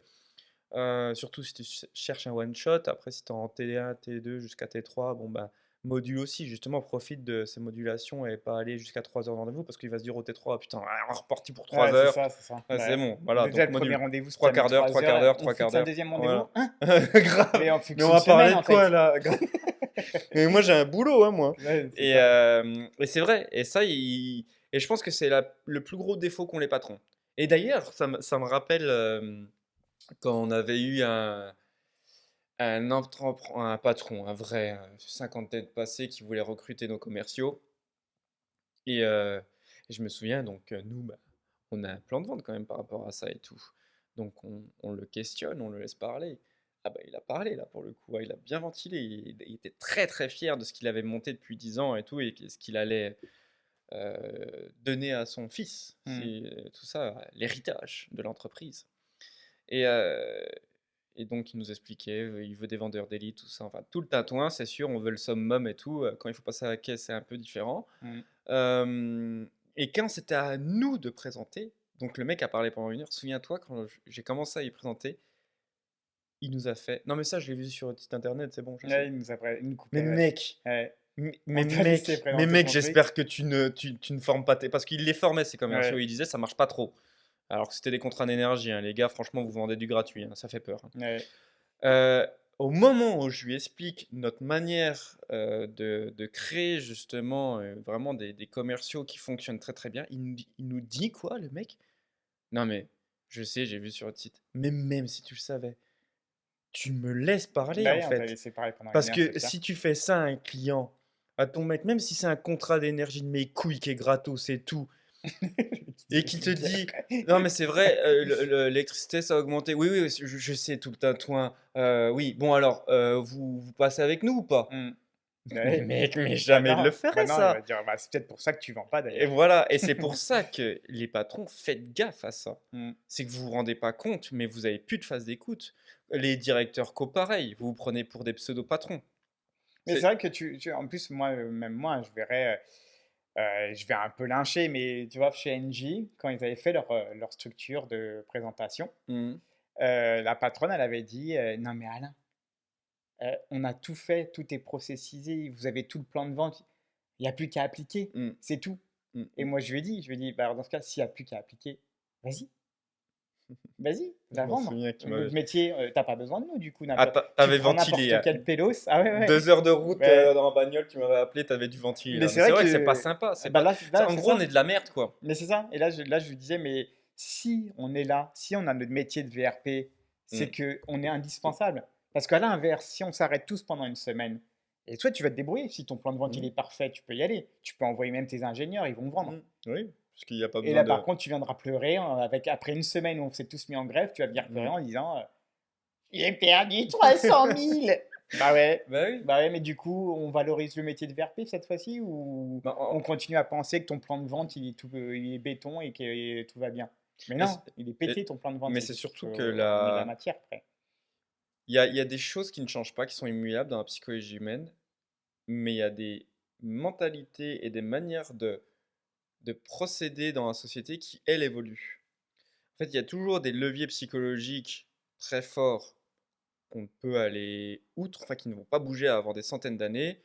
Surtout si tu cherches un one shot. Après, si tu es en T1, T2 jusqu'à T3, bon, bah, module aussi. Justement, profite de ces modulations et pas aller jusqu'à 3 heures de rendez-vous parce qu'il va se dire au T3, putain, on est reparti pour 3
Ouais, c'est
heures.
ça, c'est ça.
Ouais, c'est
Ouais.
bon, voilà.
Déjà,
Donc,
le premier
module
rendez-vous, si tu
3
as mis
quarts d'heure, 3
3
quarts
heures,
d'heure,
on
3 quarts
fixe un
d'heure.
deuxième rendez-vous?
Voilà.
Hein?
Grave.
Mais on fixe
Mais on
une
va parler
semaine,
de
en
quoi
fait.
là? Mais moi, j'ai un boulot, hein, moi.
Ouais, c'est
Et,
ça.
et c'est vrai. Et ça, et je pense que c'est le plus gros défaut qu'ont les patrons. Et d'ailleurs, ça me rappelle quand on avait eu un patron, un vrai, cinquantaine passé qui voulait recruter nos commerciaux. Et je me souviens, donc, nous, bah, on a un plan de vente quand même par rapport à ça et tout. Donc, on le questionne, on le laisse parler. Ah bah, il a parlé là pour le coup, hein, il a bien ventilé. Il était très très fier de ce qu'il avait monté depuis 10 ans et tout, et ce qu'il allait donner à son fils.
Hmm.
C'est tout ça, l'héritage de l'entreprise. Et, euh, et donc, il nous expliquait, il veut des vendeurs d'élite, tout ça. Enfin, tout le tintouin, c'est sûr, on veut le summum et tout. Quand il faut passer à la caisse, c'est un peu différent.
Hmm.
Euh, et quand c'était à nous de présenter, donc le mec a parlé pendant 1 heure. Souviens-toi, quand j'ai commencé à y présenter, il nous a fait. Non, mais ça, je l'ai vu sur le site internet, c'est bon, je sais.
Ouais, il nous
Mais
coupait, ouais.
mec,
Ouais.
mais
On t'a laissé
mec, mais
présenter
mec,
ton truc.
j'espère que tu ne formes pas tes. Parce qu'il les formait, ces commerciaux.
Ouais.
Il disait, ça marche pas trop. Alors que c'était des contrats d'énergie, hein. Les gars, franchement, vous vendez du gratuit, hein, ça fait peur, hein.
Ouais.
Au moment où je lui explique notre manière de créer justement vraiment des commerciaux qui fonctionnent très très bien, il nous dit quoi, le mec? Non mais, je sais, j'ai vu sur votre site. Mais même si tu le savais, tu me laisses parler
Bah
en
oui, on t'a
fait.
laissé parler pendant 1 heure,
Parce
c'est
que
clair.
si tu fais ça à un client, à ton mec, même si c'est un contrat d'énergie de mes couilles qui est gratos, c'est tout, et qui te dit, non mais c'est vrai, l'électricité ça a augmenté. Oui, oui, je sais tout le tintouin. Oui, bon alors, vous passez avec nous ou pas?
Hmm.
Mais
Ouais.
mec, mais
Bah
jamais il le
non, bah
ferait
non, il va
ça.
dire, bah, c'est peut-être pour ça que tu vends pas
Et
d'ailleurs.
voilà, et c'est pour ça que les patrons, faites gaffe à ça.
Hmm.
C'est que vous vous rendez pas compte, mais vous avez plus de phase d'écoute. Les directeurs co pareil, vous vous prenez pour des pseudo-patrons.
Mais c'est
C'est...
vrai que en plus, moi, même moi, je vais un peu lyncher, mais tu vois, chez NJ, quand ils avaient fait leur structure de présentation,
Mhm,
la patronne, elle avait dit, non mais Alain, on a tout fait, tout est processisé, vous avez tout le plan de vente, il n'y a plus qu'à appliquer,
mhm,
c'est tout. Et
mhm.
moi, je lui ai dit, bah, alors dans ce cas, s'il n'y a plus qu'à appliquer, vas-y, vas-y,
Je
va
m'en
vendre.
souviens que tu
Notre
m'avais...
métier, t'as pas besoin de nous, du coup,
Ah,
tu
t'avais
prends
ventilé,
n'importe
hein.
quel pélos. Ah ouais, ouais.
2 heures de route
Ouais.
dans la bagnole, tu m'avais appelé, t'avais du ventile
Mais
là. Mais
c'est
c'est
vrai
vrai que c'est pas
que,
sympa.
bah là,
En
c'est
gros, on
ça.
est de la merde, quoi.
Mais c'est ça. Et là, je lui disais, mais si on est là, si on a notre métier de VRP, c'est
Mm,
que on est indispensable. Parce qu'à l'inverse, si on s'arrête tous pendant une semaine, et toi, tu vas te débrouiller. Si ton plan de vente il
mm,
est parfait, tu peux y aller. Tu peux envoyer même tes ingénieurs, ils vont vendre.
mm. Oui, parce qu'il n'y a pas
Et
besoin
là, par
de...
contre, tu viendras pleurer après une semaine où on s'est tous mis en grève, tu vas venir pleurer
Mm.
en disant j'ai perdu 300 000. Bah ouais.
Bah oui.
Bah ouais, mais du coup, on valorise le métier de VRP cette fois-ci ou
Bah,
on continue à penser que ton plan de vente il est béton et que tout va bien? Mais
mais
non,
c'est
il est
et-
pété ton plan de vente,
mais
c'est
c'est
juste parce
surtout que
qu'on met de la matière après.
il y a des choses qui ne changent pas, qui sont immuables dans la psychologie humaine, mais il y a des mentalités et des manières de procéder dans la société qui, elles, évoluent. En fait, il y a toujours des leviers psychologiques très forts qu'on peut aller outre, enfin qui ne vont pas bouger avant des centaines d'années.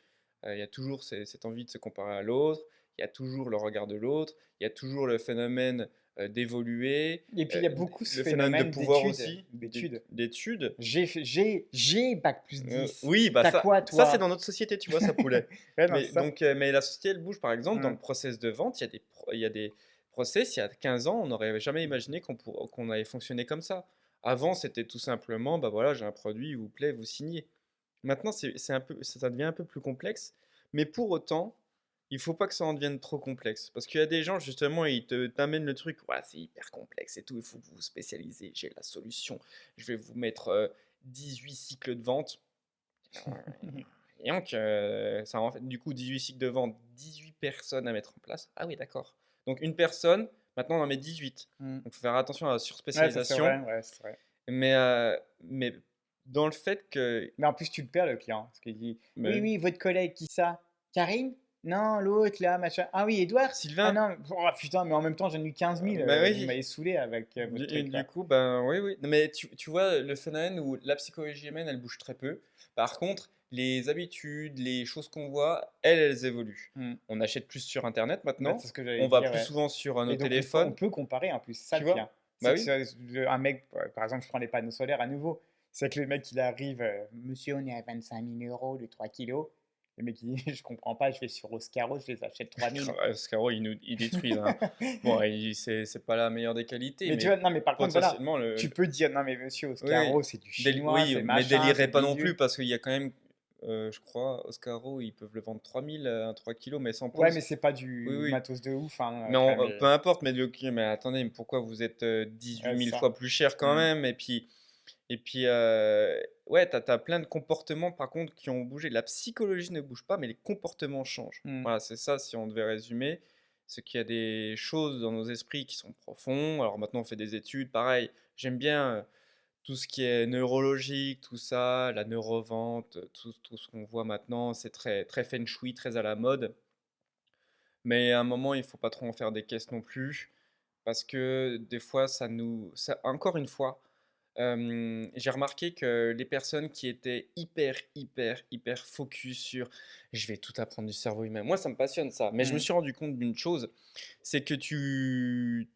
Il y a toujours cette envie de se comparer à l'autre, il y a toujours le regard de l'autre, il y a toujours le phénomène d'évoluer,
Et puis il y a beaucoup ce
le phénomène de
phénomène
pouvoir
d'études.
aussi,
D'études.
d'études.
J'ai bac plus 10.
Oui, bah
T'as quoi,
ça c'est
toi?
dans notre société, tu vois, ça poulet.
Ouais, non,
Mais
c'est ça.
donc, mais la société, elle bouge. Par exemple, dans le
Hum,
process de vente, il y a des process, il y a 15 ans, on n'aurait jamais imaginé qu'on allait fonctionner comme ça. Avant, c'était tout simplement, bah voilà, j'ai un produit, il vous plaît, vous signez. Maintenant, ça devient un peu plus complexe, mais pour autant, il faut pas que ça en devienne trop complexe. Parce qu'il y a des gens, justement, t'amènent le truc, ouais, c'est hyper complexe et tout, il faut que vous vous spécialisez, j'ai la solution, je vais vous mettre 18 cycles de vente. Et donc, ça en fait du coup 18 cycles de vente, 18 personnes à mettre en place. Ah oui, d'accord. Donc une personne, maintenant on en met 18.
hum.
Donc il faut faire attention à la
Ouais, ça c'est vrai,
surspécialisation.
ouais, c'est vrai.
Mais dans le fait que...
Mais en plus, tu le perds, le client. Parce qu'il dit, oui,
mais-
oui, votre collègue, qui ça? Karine? Non, l'autre là, machin. Ah oui, Edouard? Ah
Sylvain?
non, oh putain, mais en même temps, j'en ai eu 15 000.
Bah
Vous
oui.
m'avez saoulé avec votre truc
Du
là.
coup, ben oui, oui. Non, mais tu vois, le phénomène où la psychologie humaine, elle bouge très peu. Par contre, les habitudes, les choses qu'on voit, elles évoluent.
Hmm.
On achète plus sur Internet
Bah,
maintenant.
c'est ce que j'allais
On va
dire,
plus
ouais.
souvent sur nos
Et donc, on
téléphones.
peut comparer en plus, c'est ça
Tu
le
vois?
pire.
Bah
C'est que
oui.
un mec, par exemple, je prends les panneaux solaires à nouveau. C'est que le mec, il arrive, monsieur, on est à 25 000 euros de 3 kilos. Le mec, il dit, je comprends pas, je vais sur Oscaro, je les achète 3 000.
Oscaro, ils détruisent, hein. Bon, c'est pas la meilleure des qualités,
Mais tu
mais
vois, non, mais par contre, voilà,
potentiellement,
tu peux dire, non, mais monsieur,
oui, oui.
Oscaro, c'est du chinois,
Oui,
c'est
mais
machin,
délirez
c'est
pas non plus
bidule.
parce qu'il y a quand même, je crois, Oscaro, ils peuvent le vendre 3000 à 3 kilos, mais sans
Ouais,
pause.
mais c'est pas
Oui,
du
oui.
matos de ouf, hein,
Mais
quand même.
peu importe, mais attendez, mais pourquoi vous êtes
Ouais,
18
c'est
000
ça.
fois plus cher quand
Hmm.
même? Et puis ouais, t'as plein de comportements par contre qui ont bougé. La psychologie ne bouge pas, mais les comportements changent.
Hmm.
Voilà, c'est ça si on devait résumer. C'est qu'il y a des choses dans nos esprits qui sont profonds. Alors maintenant, on fait des études, pareil. J'aime bien tout ce qui est neurologique, tout ça, la neurovente, tout ce qu'on voit maintenant, c'est très, très feng shui, très à la mode. Mais à un moment, il faut pas trop en faire des caisses non plus, parce que des fois, encore une fois, j'ai remarqué que les personnes qui étaient hyper, hyper, hyper focus sur je vais tout apprendre du cerveau humain, moi ça me passionne ça, mais je me
Hmm.
suis rendu compte d'une chose, c'est que tu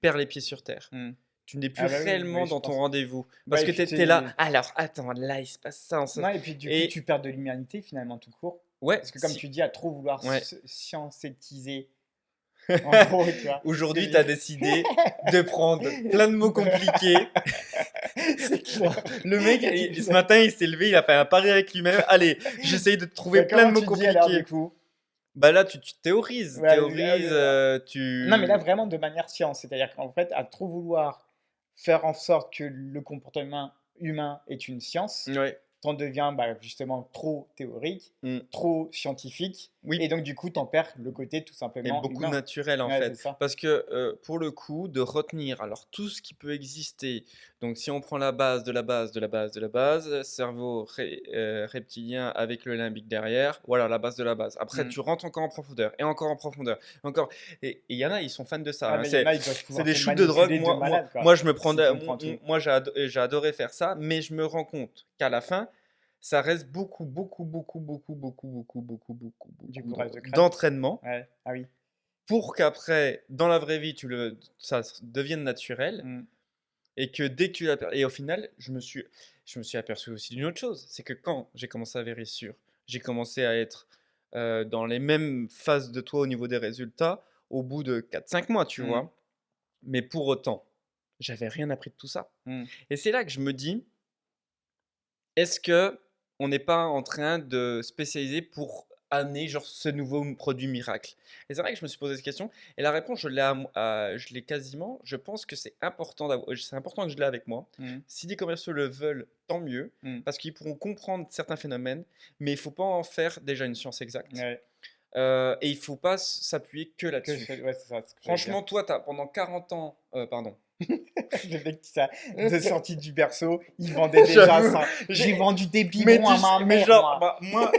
perds les pieds sur terre.
Hmm.
Tu n'es plus
Ah bah oui, oui,
réellement
je
dans ton
pense.
rendez-vous.
Bah,
Parce
et
que
puis
tu es là,
t'es...
alors attends, là il se passe ça,
Non, et puis du coup,
Et
tu perds de l'humanité finalement tout court.
ouais,
Parce que comme
si,
tu dis, à trop vouloir
ouais.
scientifiser, en gros, tu vois, ce que je
Aujourd'hui,
veux
tu as
dire.
décidé de prendre plein de mots compliqués.
C'est clair.
Le mec,
Et puis,
ce matin, il s'est levé, il a fait un pari avec lui-même. Allez, j'essaye de te trouver
bah,
plein de
comment
mots
tu dis alors du
compliqués.
coup?
Bah là, tu théorises,
Ouais, non, mais là,
tu...
vraiment de manière science. C'est-à-dire qu'en fait, à trop vouloir faire en sorte que le comportement humain est une science,
Ouais.
t'en deviens bah, justement trop théorique,
Mm.
trop scientifique,
Oui,
et donc du coup, t'en perds le côté tout
et
simplement
beaucoup
humain.
naturel en
Ouais, c'est
fait.
ça.
Parce que pour le coup, de retenir alors tout ce qui peut exister, donc si on prend la base de la base de la base de la base, cerveau reptilien avec le limbique derrière, voilà la base de la base. Après,
Mm.
tu rentres encore en profondeur et encore en profondeur, encore. Et il y en a, ils sont fans de ça,
Ah,
hein.
mais il y en a, ils doivent
C'est
pouvoir
des
te
shoots de drogue.
manipuler de malade,
Moi,
quoi,
je me prends,
s'ils comprennent tout.
moi j'ai adoré faire ça, mais je me rends compte qu'à la fin, ça reste beaucoup, beaucoup, beaucoup, beaucoup, beaucoup, beaucoup, beaucoup, beaucoup,
Du
beaucoup
courage de crâne.
d'entraînement
Ouais, ah oui.
pour qu'après, dans la vraie vie, ça devienne naturel
Mm.
et que dès que tu l'as. Et au final, je me suis aperçu aussi d'une autre chose, c'est que quand j'ai commencé à vérifier, j'ai commencé à être dans les mêmes phases de toi au niveau des résultats au bout de 4 5 mois, tu
Mm.
vois. Mais pour autant, j'avais rien appris de tout ça.
Mm.
Et c'est là que je me dis, est-ce que on n'est pas en train de spécialiser pour amener genre ce nouveau produit miracle? Et c'est vrai que je me suis posé cette question et la réponse je l'ai quasiment. Je pense que c'est important que je l'ai avec moi.
Mm.
Si des commerciaux le veulent, tant mieux
Mm.
parce qu'ils pourront comprendre certains phénomènes, mais il faut pas en faire déjà une science exacte,
Ouais,
et il faut pas s'appuyer que là-dessus.
ouais, c'est ça, ce que j'allais dire.
Franchement, toi, tu as pendant 40 ans, pardon.
Le mec qui ça, de sortie du berceau, il vendait déjà
J'avoue,
ça. J'ai vendu des
mais,
biberons à ma
mais
mère,
genre,
moi.
bah, moi,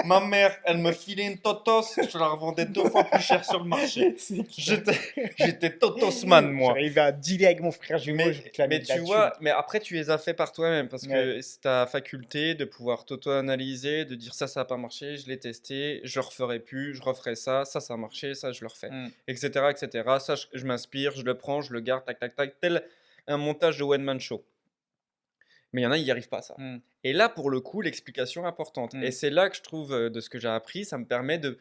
ma mère, elle me filait une totos, je la revendais 2 fois plus cher sur le marché.
C'est clair.
J'étais totosman, moi.
J'arrivais à dealer avec mon frère jumeau, je réclamais
Mais
de la
tu
thune.
vois, mais après, tu les as fait par toi-même parce
Ouais.
que c'est ta faculté de pouvoir t'auto-analyser, de dire ça n'a pas marché, je l'ai testé, je referai plus, je referai ça, ça a marché, ça, je le refais,
Mm.
etc., etc. Ça, je m'inspire, je le prends, je le garde, tac, tac, tac, tel un montage de one-man show. Mais il y en a, ils n'y arrivent pas à ça.
Mm.
Et là, pour le coup, l'explication est importante. Et
Mm.
c'est là que je trouve, de ce que j'ai appris, ça me permet de.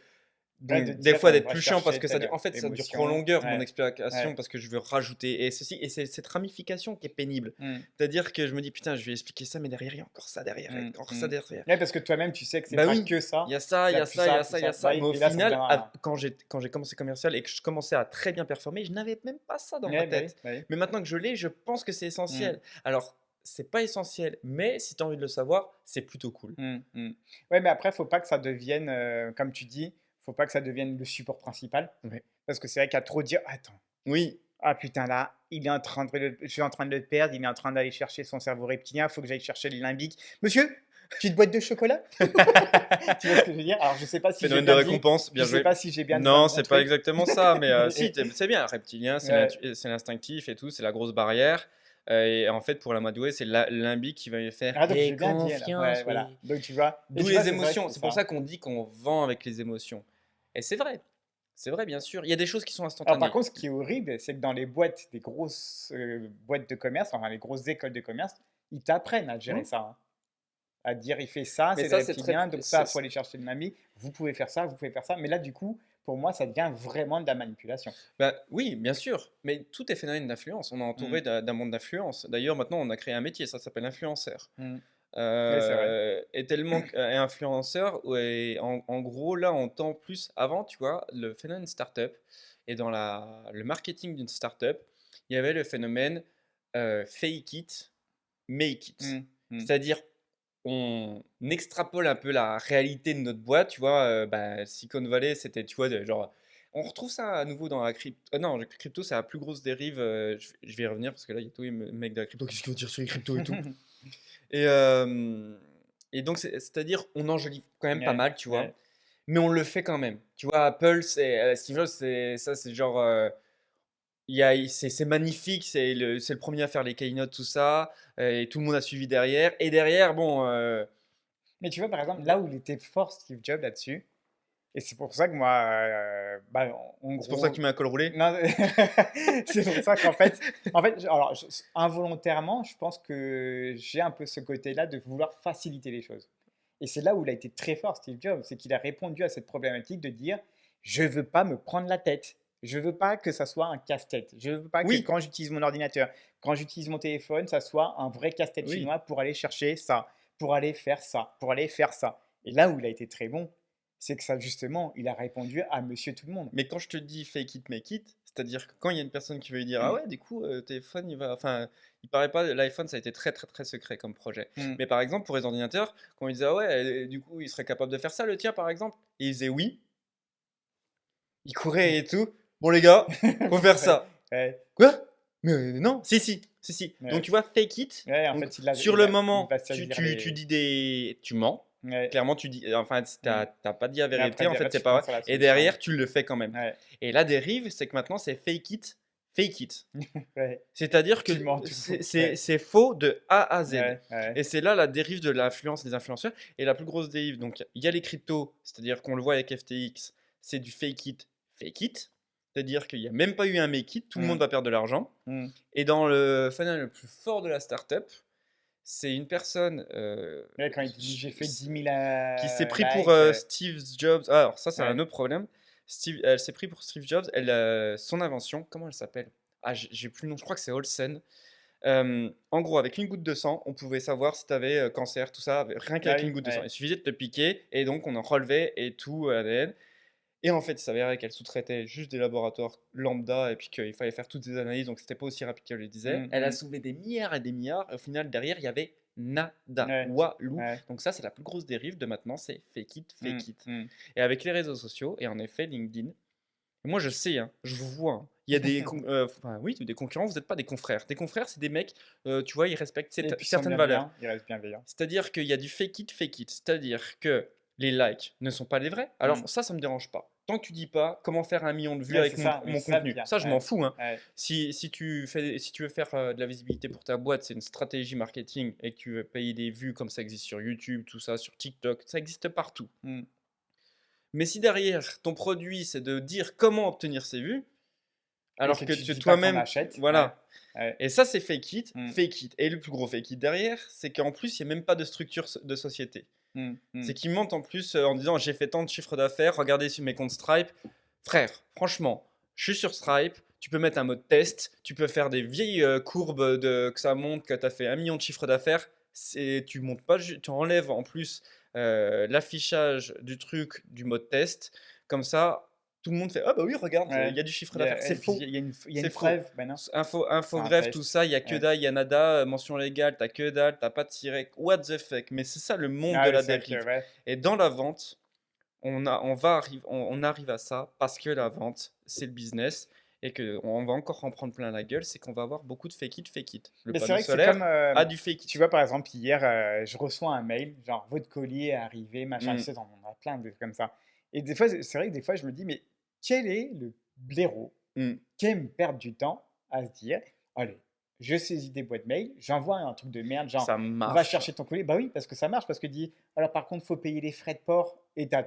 Ouais, de
Donc, des
dire,
fois,
on
d'être
va
plus chiant parce
chercher
que ça,
telle
en fait, ça dure trop en
émotion.
longueur, mon
Ouais.
explication,
Ouais.
parce que je veux rajouter et ceci. Et c'est cette ramification qui est pénible.
Mm.
C'est-à-dire que je me dis, putain, je vais expliquer ça, mais derrière, il y a encore ça derrière,
Mm.
encore ça
Mm.
derrière.
Ouais, parce que toi-même, tu sais que c'est
Bah
pas
oui,
que ça.
il y a ça, il
Il
y
y a
a
plus
ça, il y a
plus
ça, il y a
Bah
ça.
oui,
Mais au
et là, ça
final,
devient.
quand j'ai commencé commercial et que je commençais à très bien performer, je n'avais même pas ça dans ma
Ouais, bah oui,
tête.
bah oui.
Mais maintenant que je l'ai, je pense que c'est
Mm.
essentiel. Alors, c'est pas essentiel, mais si tu as envie de le savoir, c'est plutôt cool.
Mm. Mm. Ouais, mais après, faut pas que ça devienne, comme tu dis, faut pas que ça devienne le support principal.
Ouais.
Parce que c'est vrai qu'à trop dire, attends,
Oui,
ah putain là, je suis en train de le perdre, il est en train d'aller chercher son cerveau reptilien, faut que j'aille chercher le limbique. Monsieur, Petite boîte de chocolat? Tu vois ce que je veux dire? Alors je sais pas si j'ai
Phénomène de
bien dit,
récompense,
je
bien
sais
joué.
pas si j'ai bien
Non,
traduit mon
c'est pas
truc,
exactement ça, mais si,
mais
c'est bien. Reptilien,
ouais.
c'est l'instinctif et tout, c'est la grosse barrière. Et en fait, pour l'amadouer, c'est limbique qui va lui faire
Ah donc
«Aie
j'ai bien dit alors, ouais,
confiance,
voilà.
oui».
Donc tu vois? Et
D'où
tu vois,
les
c'est vrai que
émotions.
c'est
C'est pour
ça.
ça qu'on dit qu'on vend avec les émotions. Et c'est vrai. C'est vrai, bien sûr. Il y a des choses qui sont
Alors par
instantanées.
contre, ce qui est horrible, c'est que dans les boîtes, des grosses, boîtes de commerce, enfin les grosses écoles de commerce, ils t'apprennent à gérer
Hmm.
ça, hein. À dire: «Il fait ça,
Mais
c'est des
ça, c'est très.
reptiliens, donc ça, faut aller chercher de mamie, vous pouvez faire ça, vous pouvez faire ça». Mais là, du coup, pour moi, ça devient vraiment de la manipulation.
Bah, oui, bien sûr, mais tout est phénomène d'influence. On est
Mmh.
entouré d'un monde d'influence. D'ailleurs, maintenant, on a créé un métier, ça s'appelle influenceur.
Mmh. Ouais, c'est vrai.
Et tellement et influenceur, ouais, en gros, là, on tend plus avant, tu vois, le phénomène startup. Et dans le marketing d'une startup, il y avait le phénomène fake it, make it.
Mmh. Mmh.
C'est-à-dire, on extrapole un peu la réalité de notre boîte, tu vois. Bah, Silicon Valley, c'était, tu vois, genre. On retrouve ça à nouveau dans la crypto. Non, la crypto, c'est la plus grosse dérive. Je vais y revenir parce que là, il y a tous les mecs de la crypto qui se dire sur les cryptos et tout. Et, euh, et donc, c'est-à-dire, on enjolive quand même pas
Ouais,
mal, tu vois.
ouais.
Mais on le fait quand même. Tu vois, Apple, Steve Jobs, c'est genre. C'est magnifique, c'est le premier à faire les keynote, tout ça. Et tout le monde a suivi derrière. Et derrière, bon.
Mais tu vois, par exemple, là où il était fort, Steve Jobs, là-dessus, et c'est pour ça que moi, bah, en
C'est pour ça que
gros,
tu mets un col roulé.
non, c'est pour ça alors, involontairement, je pense que j'ai un peu ce côté-là de vouloir faciliter les choses. Et c'est là où il a été très fort, Steve Jobs, c'est qu'il a répondu à cette problématique de dire, je veux pas me prendre la tête. Je veux pas que ça soit un casse-tête. Je veux pas que
Oui,
quand j'utilise mon ordinateur, quand j'utilise mon téléphone, ça soit un vrai casse-tête
oui.
chinois pour aller chercher ça, pour aller faire ça, pour aller faire ça. Et là où il a été très bon, c'est que ça, justement, il a répondu à monsieur tout le monde.
Mais quand je te dis fake it, make it, c'est-à-dire que quand il y a une personne qui veut lui dire ah ouais, du coup, téléphone, il va. Enfin, il paraît pas, l'iPhone, ça a été très, très, très secret comme projet.
Mm.
Mais par exemple, pour les ordinateurs, quand il disait ah ouais, du coup, il serait capable de faire ça, le tien, par exemple, et il disait oui, il courait et tout. Bon, les gars, faut faire
Ouais,
ça.
ouais,
Quoi? Mais non, si, si, si, si. Donc,
ouais.
tu vois, fake it.
Ouais, en
Donc,
fait,
sur le
il
moment,
va
tu,
saisir
tu, tu
les.
dis des. Tu mens.
Ouais.
Clairement, tu dis. Enfin,
Mm.
t'as pas dit la
Mais
vérité,
après,
en fait,
derrière,
c'est
tu
pas vrai.
penses à la
Et
solution.
derrière, tu le fais quand même.
Ouais,
Et la dérive, c'est que maintenant, c'est fake it.
ouais.
C'est-à-dire que
Tu mens toujours. Ouais,
c'est faux de A à Z.
ouais, ouais.
Et c'est là la dérive de l'influence des influenceurs. Et la plus grosse dérive, donc il y a les cryptos, c'est-à-dire qu'on le voit avec FTX, c'est du fake it. C'est-à-dire qu'il n'y a même pas eu un make it, tout le monde
Mm.
va perdre de l'argent.
Mm.
Et dans le phénomène le plus fort de la startup, c'est une personne
Ouais, quand il dit j'ai fait 10 000
qui s'est pris pour
likes.
Steve Jobs. Ah, alors ça, c'est un
Ouais.
autre problème. Elle s'est pris pour Steve Jobs. Son invention, comment elle s'appelle? Ah, j'ai plus le nom. Je crois que c'est Olsen. En gros, avec une goutte de sang, on pouvait savoir si tu avais cancer, tout ça, rien
Ah
qu'avec une
oui,
goutte de sang.
ouais.
Il suffisait de te piquer et donc on en relevait et tout ADN. Et en fait, il s'avérait qu'elle sous-traitait juste des laboratoires lambda et puis qu'il fallait faire toutes ces analyses, donc c'était pas aussi rapide qu'elle le disait.
Mm,
Elle a
mm.
soulevé des milliards et des milliards, et au final, derrière, il y avait nada,
Ouais,
walou.
ouais.
Donc ça, c'est la plus grosse dérive de maintenant, c'est fake it,
Mm,
fake it.
mm.
Et avec les réseaux sociaux, et en effet, LinkedIn, moi je sais, hein, je vous vois, hein, il y a des, enfin, oui, des concurrents, vous n'êtes pas des confrères. Des confrères, c'est des mecs, tu vois, ils respectent
Et puis ils sont
certaines valeurs.
bienveillants, ils restent bienveillants.
C'est-à-dire qu'il y a du fake it. C'est-à-dire que les likes ne sont pas les vrais. Alors
Mm.
ça me dérange pas. Tant que tu dis pas comment faire 1 million de vues
Ouais,
avec
c'est ça, mais
mon
c'est ça le
contenu.
pire.
Ça, je m'en
Ouais,
fous, hein.
ouais.
Si tu veux faire de la visibilité pour ta boîte, c'est une stratégie marketing et que tu veux payer des vues comme ça existe sur YouTube, tout ça, sur TikTok, ça existe partout.
Mm.
Mais si derrière, ton produit, c'est de dire comment obtenir ces vues,
Et
alors
que
que
tu dis pas qu'on
toi-même,
achète. Ouais,
voilà.
ouais.
Et ça, c'est fake it,
Mm,
fake it. Et le plus gros fake it derrière, c'est qu'en plus, il n'y a même pas de structure de société.
mm,
C'est
mm.
qu'ils mentent en plus en disant j'ai fait tant de chiffres d'affaires, regardez sur mes comptes Stripe. Frère, franchement, je suis sur Stripe, tu peux mettre un mode test, tu peux faire des vieilles courbes que ça montre que tu as fait 1 million de chiffres d'affaires. Tu montes pas, tu enlèves en plus l'affichage du truc du mode test. Comme ça, tout le monde fait ah bah oui, regarde, il
Ouais.
y a du chiffre d'affaires. C'est
Et puis
faux.
il y a
C'est
une
faux.
preuve, ben non, c'est un
Infogreffe, tout
test.
ça, il y a que
Ouais.
dalle, il y a nada, mention légale, t'as que dalle, t'as pas de tiret. What the fuck? Mais c'est ça le monde
Ah
de
oui,
la
c'est vrai que
dérive.
ouais.
Et dans la vente, on arrive à ça parce que la vente, c'est le business. et qu'on va encore en prendre plein la gueule, c'est qu'on va avoir beaucoup de fake it, fake it. Le
Mais c'est
panneau
vrai que c'est comme,
solaire a du fake
tu
it.
vois, par exemple, hier, je reçois un mail, genre, votre colis est arrivé, machin, tu
Mm,
sais, on en a plein de comme ça. Et des fois, c'est vrai que des fois, je me dis, mais quel est le blaireau
mm.
qui aime perdre du temps à se dire, allez, je saisis des boîtes mail, j'envoie un truc de merde, genre,
Ça
va
marche.
chercher ton colis. Bah oui, parce que ça marche, parce que dit, alors par contre, faut payer les frais de port, et t'as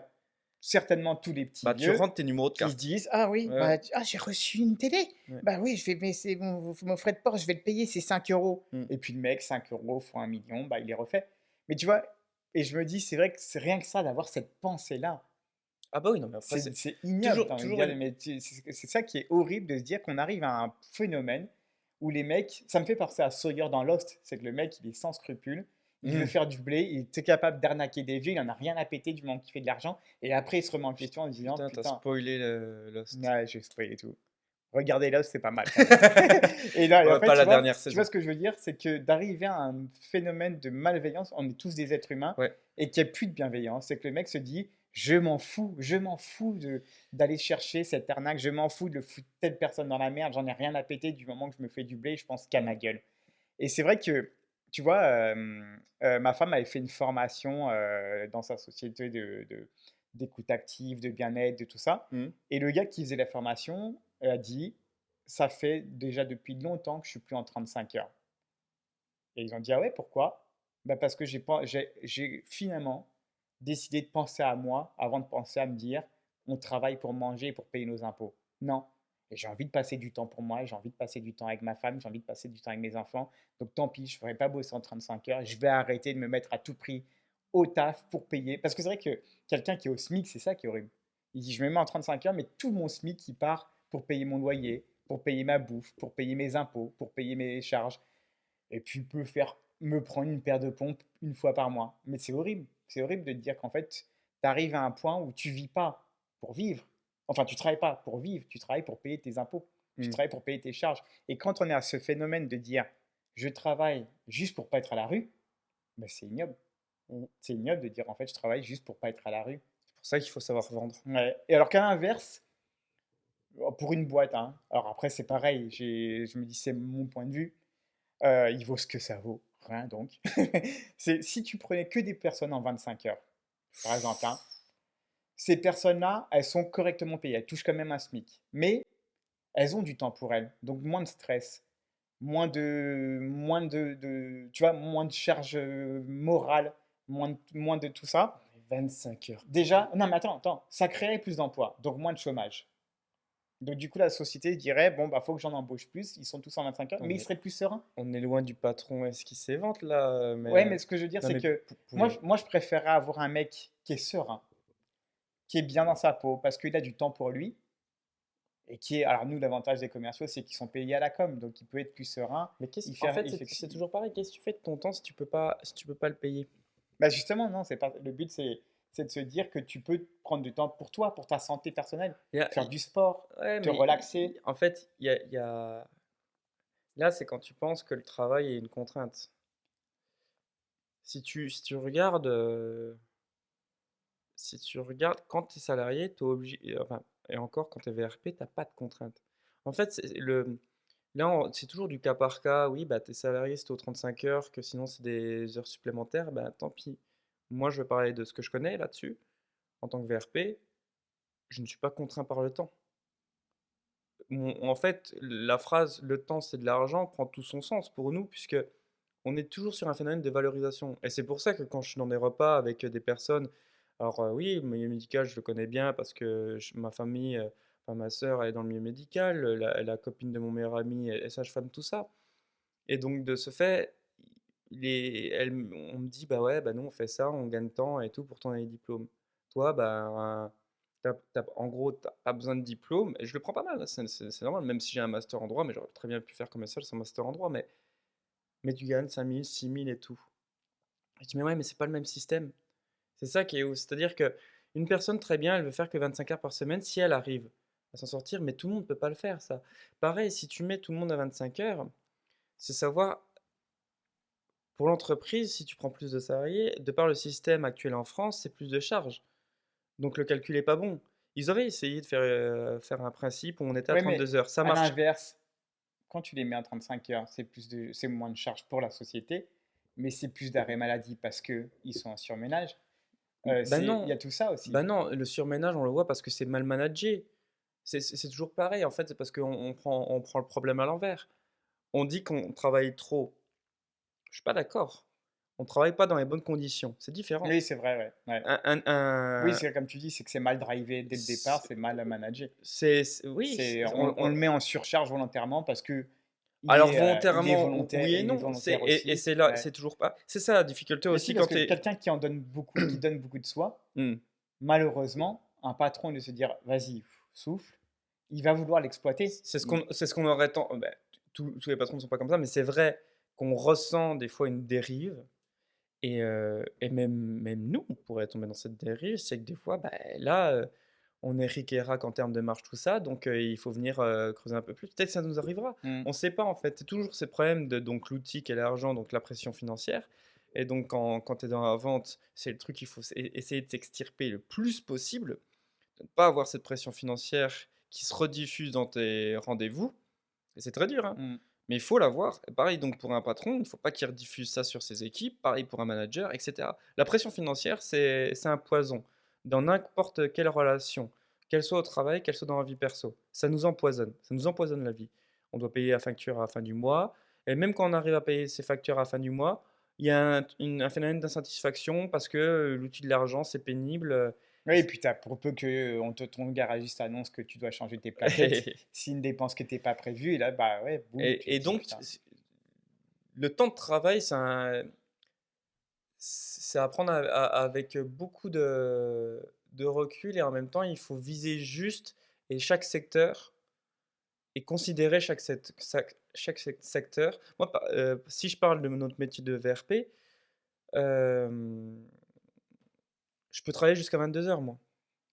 certainement tous les petits
Bah, tu
vieux
rentres tes numéros de
qui se
carte.
disent, ah oui,
Ouais,
bah, ah, j'ai reçu une télé.
ouais.
Bah oui, je vais baisser mon frais de port, je vais le payer, c'est 5 euros.
Mm.
Et puis le mec, 5 euros fois 1 million, bah il est refait. Mais tu vois, et je me dis, c'est vrai que c'est rien que ça d'avoir cette pensée-là.
Ah bah oui, non, mais après, c'est
C'est ignoble,
toujours,
t'as envie de
toujours
dire,
une.
mais c'est ça qui est horrible de se dire qu'on arrive à un phénomène où les mecs, ça me fait penser à Sawyer dans Lost, c'est que le mec, il est sans scrupules, il veut
Mm.
faire du blé, il est capable d'arnaquer des vieux, il en a rien à péter du moment qu'il fait de l'argent, et après il se remet en question en se disant,
Putain, t'as
putain,
spoilé le Lost.
ouais, j'ai spoilé tout. Regardez Lost, c'est pas mal quand même. Et là, et en
Ouais,
fait,
pas la dernière
tu vois
saison.
ce que je veux dire, c'est que d'arriver à un phénomène de malveillance, on est tous des êtres humains,
Ouais.
et qu'il n'y a plus de bienveillance. C'est que le mec se dit, je m'en fous d'aller chercher cette arnaque, je m'en fous de foutre telle personne dans la merde, j'en ai rien à péter du moment que je me fais du blé, je pense qu'à ma gueule. Et c'est vrai que, tu vois, ma femme avait fait une formation dans sa société d'écoute active, de bien-être, de tout ça.
Mm.
Et le gars qui faisait la formation a dit, ça fait déjà depuis longtemps que je suis plus en 35 heures. Et ils ont dit, ah ouais, pourquoi? Bah parce que j'ai finalement décidé de penser à moi avant de penser à me dire, on travaille pour manger et pour payer nos impôts. Non. Et j'ai envie de passer du temps pour moi, j'ai envie de passer du temps avec ma femme, j'ai envie de passer du temps avec mes enfants. Donc tant pis, je ne ferai pas bosser en 35 heures. Je vais arrêter de me mettre à tout prix au taf pour payer. Parce que c'est vrai que quelqu'un qui est au SMIC, c'est ça qui est horrible. Il dit, je me mets en 35 heures, mais tout mon SMIC, il part pour payer mon loyer, pour payer ma bouffe, pour payer mes impôts, pour payer mes charges. Et puis, il peut faire me prendre une paire de pompes une fois par mois. Mais c'est horrible. C'est horrible de te dire qu'en fait, tu arrives à un point où tu vis pas pour vivre. Enfin, tu travailles pas pour vivre, tu travailles pour payer tes impôts, tu
Mm.
travailles pour payer tes charges. Et quand on est à ce phénomène de dire je travaille juste pour pas être à la rue, ben c'est ignoble.
Mm.
C'est ignoble de dire en fait je travaille juste pour pas être à la rue.
C'est pour ça qu'il faut savoir vendre.
Ouais. Et alors qu'à l'inverse, pour une boîte, hein, alors après c'est pareil, je me dis c'est mon point de vue, il vaut ce que ça vaut. Rien donc. C'est si tu prenais que des personnes en 25 heures, par exemple, hein, ces personnes-là, elles sont correctement payées. Elles touchent quand même un SMIC. Mais elles ont du temps pour elles. Donc moins de stress, tu vois, moins de charge morale, moins de tout ça.
25 heures.
Déjà, non mais attends, ça créerait plus d'emplois, donc moins de chômage. Donc du coup, la société dirait, bon, bah faut que j'en embauche plus, ils sont tous en 25 heures, mais
On
ils
est,
seraient plus sereins.
on est loin du patron. Est-ce qu'il s'évente là?
Ouais, mais ce que je veux dire,
Non,
c'est
mais
que moi, je préférerais avoir un mec qui est serein, qui est bien dans sa peau, parce qu'il a du temps pour lui, et qui est, alors nous, l'avantage des commerciaux, c'est qu'ils sont payés à la com, donc il peut être plus serein,
mais en
faire,
fait, c'est toujours pareil. Qu'est-ce que tu fais de ton temps si tu peux pas le payer?
Bah justement, non, c'est pas, le but, c'est de se dire que tu peux prendre du temps pour toi, pour ta santé personnelle,
Il y a-
faire
il-
du sport,
Ouais,
te
mais
relaxer.
en fait, là, c'est quand tu penses que le travail est une contrainte. Si tu regardes, quand tu es salarié, tu es obligé, enfin, et encore quand tu es VRP, tu pas de contrainte. En fait, là, c'est toujours du cas par cas. Oui, bah, tu es salarié, c'est aux 35 heures, que sinon c'est des heures supplémentaires, bah, tant pis. Moi, je vais parler de ce que je connais là-dessus. En tant que VRP, je ne suis pas contraint par le temps. En fait, la phrase «le temps, c'est de l'argent» prend tout son sens pour nous, puisque on est toujours sur un phénomène de valorisation. Et c'est pour ça que quand je suis dans des repas avec des personnes, alors oui, le milieu médical, je le connais bien parce que ma famille, enfin ma sœur, elle est dans le milieu médical, la copine de mon meilleur ami est sage-femme, tout ça. Et donc de ce fait, on me dit, bah ouais, bah nous on fait ça, on gagne tant et tout, pourtant on a les diplômes. Toi, bah, en gros, t'as pas besoin de diplôme, et je le prends pas mal, hein, c'est normal, même si j'ai un master en droit, mais j'aurais très bien pu faire commercial sans master en droit, mais tu gagnes 5000, 6000 et tout. Je dis, mais ouais, mais c'est pas le même système. C'est ça qui est ouf. C'est-à-dire que une personne, très bien, elle veut faire que 25 heures par semaine si elle arrive à s'en sortir, mais tout le monde ne peut pas le faire, ça. Pareil, si tu mets tout le monde à 25 heures, c'est savoir, pour l'entreprise, si tu prends plus de salariés, de par le système actuel en France, c'est plus de charges. Donc le calcul est pas bon. Ils avaient essayé de faire un principe où on était à
Ouais, mais
32 heures. Ça
à
marche.
l'inverse, quand tu les mets à 35 heures, c'est moins de charges pour la société, mais c'est plus d'arrêt maladie parce que ils sont en surménage.
Ben
Il y
non,
a tout ça aussi.
ben non, le surménage, on le voit parce que c'est mal managé. C'est toujours pareil, en fait, c'est parce qu'on prend le problème à l'envers. On dit qu'on travaille trop. Je suis pas d'accord. On travaille pas dans les bonnes conditions. C'est différent.
Oui, c'est vrai, ouais. Ouais.
Un, un-
Oui,
un-
c'est comme tu dis, c'est que c'est mal drivé dès le départ, c'est mal managé.
oui,
On le met en surcharge volontairement parce que
alors
il est
volontairement,
volontaire
oui
et
et
il est
non.
volontaire
Et
aussi.
c'est là,
Ouais.
c'est toujours pas. C'est ça la difficulté
Mais si,
aussi
parce
quand
que
tu es.
quelqu'un qui en donne beaucoup, qui donne beaucoup de soi, malheureusement, un patron de se dire, vas-y, souffle, il va vouloir l'exploiter.
C'est ce qu'on aurait ben, tous les patrons ne sont pas comme ça, mais c'est vrai qu'on ressent des fois une dérive. Et même nous, on pourrait tomber dans cette dérive, c'est que des fois, bah, là, on est ric et rac en termes de marge, tout ça, donc il faut venir creuser un peu plus. Peut-être que ça nous arrivera.
Mm.
On ne sait pas en fait. C'est toujours ces problèmes de donc l'outil qui est l'argent, donc la pression financière. Et donc quand tu es dans la vente, c'est le truc qu'il faut essayer de s'extirper le plus possible, de ne pas avoir cette pression financière qui se rediffuse dans tes rendez-vous. Et c'est très dur, hein.
Mm.
Mais il faut l'avoir. Pareil donc pour un patron, il ne faut pas qu'il rediffuse ça sur ses équipes. Pareil pour un manager, etc. La pression financière, c'est un poison dans n'importe quelle relation, qu'elle soit au travail, qu'elle soit dans la vie perso. Ça nous empoisonne. Ça nous empoisonne la vie. On doit payer la facture à la fin du mois. Et même quand on arrive à payer ses factures à la fin du mois, il y a un phénomène d'insatisfaction parce que l'outil de l'argent, c'est pénible.
Oui, et puis pour peu que ton garagiste annonce que tu dois changer tes plaquettes, c'est une dépense que tu n'es pas prévue, et là, bah ouais, boum, tu
Et
te dis
donc,
putain.
le temps de travail, c'est à prendre avec beaucoup de recul et en même temps, il faut viser juste et chaque secteur et considérer chaque secteur. Moi, si je parle de notre métier de VRP, euh, je peux travailler jusqu'à 22 heures, moi.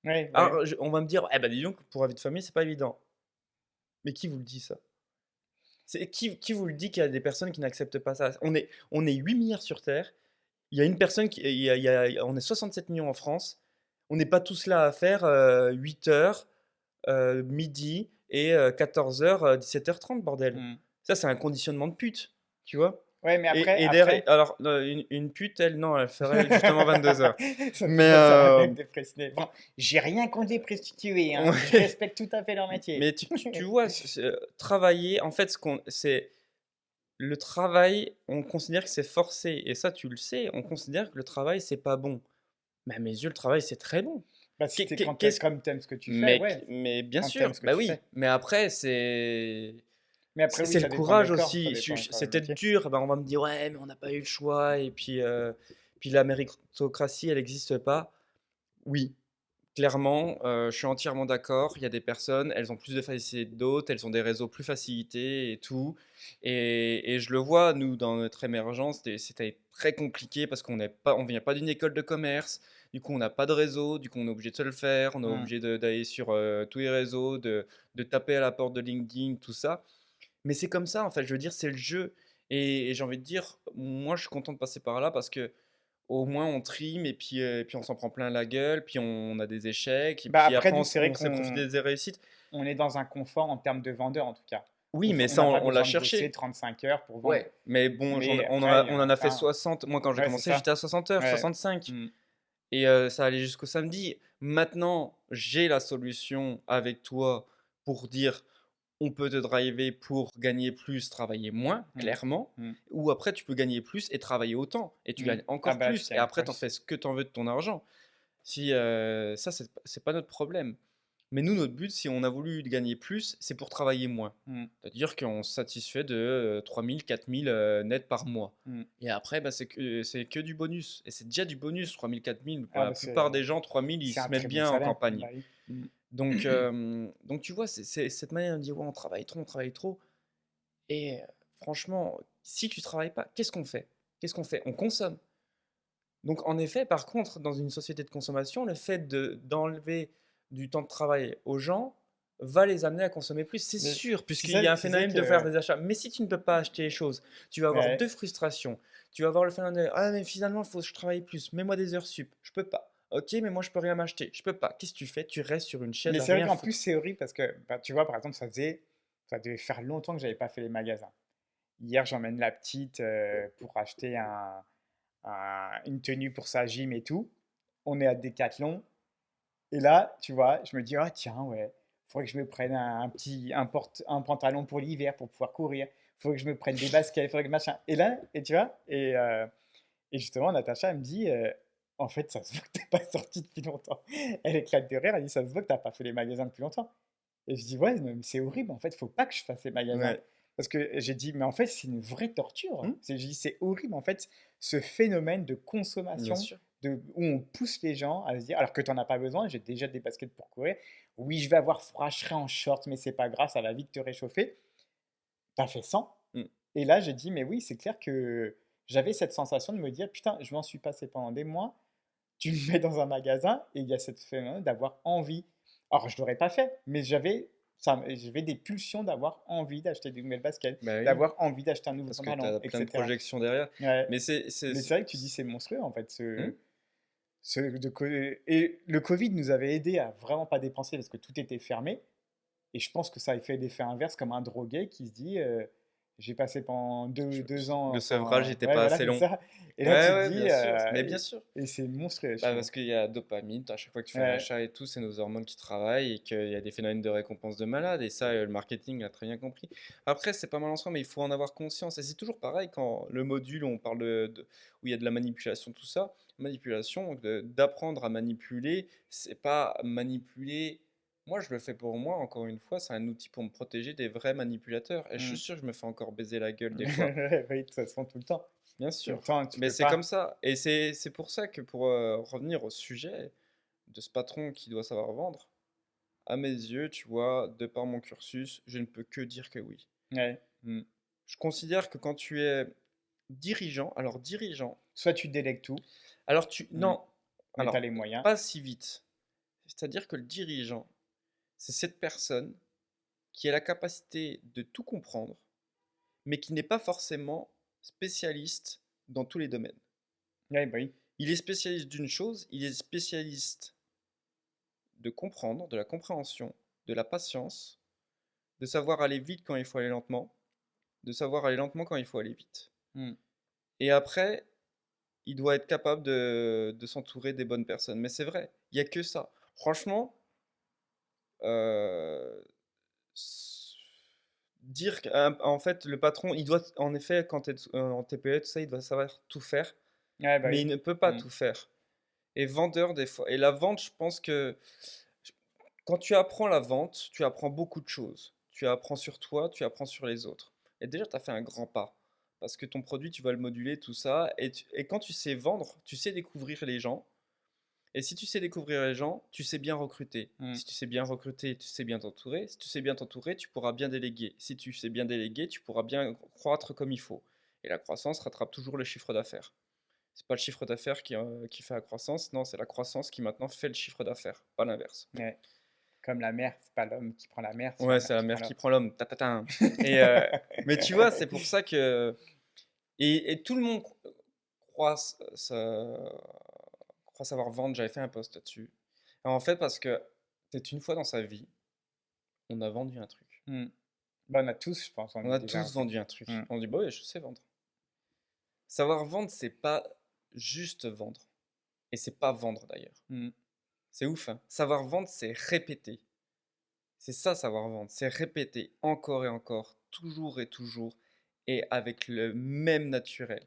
Ouais, ouais.
Alors, on va me dire, eh ben, dis donc, pour la vie de famille, c'est pas évident. Mais qui vous le dit ça? Qui vous le dit qu'il y a des personnes qui n'acceptent pas ça? On est 8 milliards sur Terre. Il y a une personne qui on est 67 millions en France. On n'est pas tous là à faire 8 heures, midi et 14 heures, 17h30, bordel.
Mm.
Ça, c'est un conditionnement de pute, tu vois?
Ouais, mais
Et
après,
alors, une pute, elle, non, elle ferait justement 22 heures. Mais,
ça va avec des prostituées. Bon, j'ai rien contre les prostituées, hein. Je
ouais.
respecte tout à fait leur métier.
Mais tu vois, travailler, en fait, c'est le travail, on considère que c'est forcé. Et ça, tu le sais, on considère que le travail, c'est pas bon. Mais à mes yeux, le travail, c'est très bon.
Bah, si
Qu'est-ce
comme t'aimes ce que tu fais,
mais,
ouais,
mais bien
quand
sûr,
t'aimes ce que
bah
tu
oui.
fais.
Mais après, c'est
Mais après,
c'est
oui,
c'est le
ça dépend des
courage
corps, ça
aussi.
dépend encore
C'est
le
peut-être
métier.
dur. Bah, on va me dire, ouais, mais on n'a pas eu le choix. Et puis la méritocratie, elle n'existe pas. Oui, clairement, je suis entièrement d'accord. Il y a des personnes, elles ont plus de facilité que d'autres, elles ont des réseaux plus facilités et tout. Et je le vois, nous, dans notre émergence, c'était très compliqué parce on vient pas d'une école de commerce. Du coup, on n'a pas de réseau. Du coup, on est obligé de se le faire. On est
Mm.
obligé d'aller sur tous les réseaux, de taper à la porte de LinkedIn, tout ça. Mais c'est comme ça, en fait. Je veux dire, c'est le jeu. Et j'ai envie de dire, moi, je suis content de passer par là parce que au moins on trime et puis on s'en prend plein la gueule, puis on a des échecs, et
Bah
puis
après,
après
nous, c'est vrai
on sait profiter des réussites.
on est dans un confort en termes de vendeur, en tout cas.
Oui, mais
On
ça,
n'a pas
on l'a
besoin de bosser
ch
35 heures pour vendre.
Ouais, mais bon,
Mais
on en a,
après, il y
on
en
en
a
a fait
plein.
60. Moi, quand j'ai
Ouais, c'est
commencé, j'étais
ça.
à 60 heures,
Ouais.
65.
Mm.
Et ça allait jusqu'au samedi. Maintenant, j'ai la solution avec toi pour dire on peut te driver pour gagner plus, travailler moins,
Mm.
clairement.
Mm.
Ou après, tu peux gagner plus et travailler autant. Et tu
Mm.
gagnes
Ah
encore
bah, tu
plus. Et
gagnes
après, tu en
plus.
fais ce que tu en veux de ton argent. Si, ça, c'est pas notre problème. Mais nous, notre but, si on a voulu gagner plus, c'est pour travailler moins.
Mm.
C'est-à-dire qu'on se satisfait de 3 000, 4 000 net par mois.
Mm.
Et après, bah, c'est que du bonus. Et c'est déjà du bonus, 3 000, 4 000. Pour
Ah
la
bah,
plupart des gens, 3 000, ils
c'est un
se
très
mettent
bon
bien en
salaire.
campagne.
Bah oui. Mm.
Donc tu vois, c'est cette manière de dire, ouais, on travaille trop, on travaille trop. Et franchement, si tu travailles pas, qu'est-ce qu'on fait? Qu'est-ce qu'on fait? On consomme. Donc en effet, par contre, dans une société de consommation, le fait d'enlever du temps de travail aux gens va les amener à consommer plus, c'est
Mais
sûr, puisqu'il y a un
tu sais
phénomène de faire
que...
des achats. Mais si tu ne peux pas acheter les choses, tu vas avoir
Ouais.
deux frustrations. Tu vas avoir le phénomène de ah mais finalement, il faut que je travaille plus, mets-moi des heures sup, je peux pas. Ok, mais moi, je peux rien m'acheter. Je peux pas. Qu'est-ce que tu fais? Tu restes sur une chaise
Mais
à
c'est vrai
rien
qu'en plus,
foutre.
c'est horrible parce que, bah, tu vois, par exemple, ça devait faire longtemps que j'avais pas fait les magasins. Hier, j'emmène la petite pour acheter une tenue pour sa gym et tout. On est à Decathlon. Et là, tu vois, je me dis, ah tiens, ouais, faudrait que je me prenne un pantalon pour l'hiver pour pouvoir courir. Faudrait que je me prenne des baskets, faudrait que machin. Et là, et tu vois, et justement, Natacha, elle me dit, en fait, ça se voit que t'es pas sorti depuis longtemps. Elle éclate de rire, elle dit, ça se voit que t'as pas fait les magasins depuis longtemps. Et je dis, ouais, mais c'est horrible, en fait, faut pas que je fasse les magasins.
Ouais.
Parce que j'ai dit, mais en fait, c'est une vraie torture.
Hmm.
J'ai dit, c'est horrible, en fait, ce phénomène de
Bien
consommation,
sûr.
où on pousse les gens à se dire, alors que tu n'en as pas besoin, j'ai déjà des baskets pour courir. Oui, je vais avoir froid, je serai en short, mais c'est pas grave, ça va vite te réchauffer. T'as fait 100.
Hmm.
Et là, j'ai dit, mais oui, c'est clair que j'avais cette sensation de me dire, putain, je m'en suis passé pendant des mois. Tu me mets dans un magasin et il y a cette phénomène d'avoir envie. Alors, je ne l'aurais pas fait, mais j'avais des pulsions d'avoir envie d'acheter des nouvelles baskets,
Bah oui.
d'avoir envie d'acheter un nouveau
Parce que tu
pantalon,
as plein de
etc.
projections derrière.
Ouais.
Mais
Mais c'est vrai que tu dis c'est monstrueux en fait.
Hmm.
Et le Covid nous avait aidé à vraiment pas dépenser parce que tout était fermé. Et je pense que ça a fait l'effet inverse comme un drogué qui se dit j'ai passé pendant deux
Le
ans
sevrage
sans.
n'était
Ouais,
pas
voilà,
assez
c'est
long.
ça. Et là,
Ouais,
tu te
ouais,
dis.
bien sûr. Mais bien sûr.
Et c'est monstrueux, je
Bah,
trouve.
parce qu'il y a dopamine, à chaque fois que tu fais un
Ouais.
achat et tout, c'est nos hormones qui travaillent et qu'il y a des phénomènes de récompense de malade. Et ça, le marketing l'a très bien compris. Après, c'est pas mal en soi, mais il faut en avoir conscience. Et c'est toujours pareil quand le module, on parle où il y a de la manipulation, tout ça. Manipulation, d'apprendre à manipuler, c'est pas manipuler. Moi, je le fais pour moi, encore une fois, c'est un outil pour me protéger des vrais manipulateurs. Et je suis
Mm.
sûr que je me fais encore baiser la gueule des fois.
Oui, de toute façon, tout le temps.
Bien
Tout le
sûr,
temps, tu
mais
peux
c'est comme
pas.
ça. Et c'est pour ça que pour revenir au sujet de ce patron qui doit savoir vendre, à mes yeux, tu vois, de par mon cursus, je ne peux que dire que oui.
Ouais.
Hmm. Je considère que quand tu es dirigeant, alors dirigeant,
Soit tu délègues tout,
alors tu...
mm,
Non,
mais tu as
alors
les moyens.
pas si vite. C'est-à-dire que le dirigeant, c'est cette personne qui a la capacité de tout comprendre, mais qui n'est pas forcément spécialiste dans tous les domaines.
Ouais, bah oui.
Il est spécialiste d'une chose, il est spécialiste de comprendre, de la compréhension, de la patience, de savoir aller vite quand il faut aller lentement, de savoir aller lentement quand il faut aller vite.
Mm.
Et après, il doit être capable de s'entourer des bonnes personnes. Mais c'est vrai, il n'y a que ça. Franchement, euh, dire qu'en fait, le patron, il doit, en effet, quand tu es en TPE, tout ça, il doit savoir tout faire,
Ouais, bah
mais il
oui.
ne peut pas
Mm.
tout faire. Et vendeur, des fois. Et la vente, je pense que quand tu apprends la vente, tu apprends beaucoup de choses. Tu apprends sur toi, tu apprends sur les autres. Et déjà, tu as fait un grand pas. Parce que ton produit, tu vas le moduler, tout ça. Et quand tu sais vendre, tu sais découvrir les gens. Et si tu sais découvrir les gens, tu sais bien recruter.
Mm.
Si tu sais bien recruter, tu sais bien t'entourer. Si tu sais bien t'entourer, tu pourras bien déléguer. Si tu sais bien déléguer, tu pourras bien croître comme il faut. Et la croissance rattrape toujours le chiffre d'affaires. C'est pas le chiffre d'affaires qui fait la croissance, non, c'est la croissance qui maintenant fait le chiffre d'affaires, pas l'inverse.
Ouais. Comme la mer, c'est pas l'homme qui prend la mer, c'est la
Ouais,
mer
c'est la
qui prend
mère qui
l'homme.
prend l'homme. Tatatin. Et mais tu vois, c'est pour ça que et tout le monde croit, croit savoir vendre. J'avais fait un post là-dessus. Et en fait, parce que peut-être une fois dans sa vie, on a vendu un truc.
Mm. Bah, on a tous, je pense,
On
on a
a
déjà
tous
vendu.
vendu un truc.
Mm.
On dit, bah ouais, je sais vendre. Savoir vendre, c'est pas juste vendre. Et c'est pas vendre d'ailleurs.
Mm.
C'est ouf, hein. Savoir vendre, c'est répéter. C'est ça, savoir vendre. C'est répéter encore et encore, toujours et toujours, et avec le même naturel.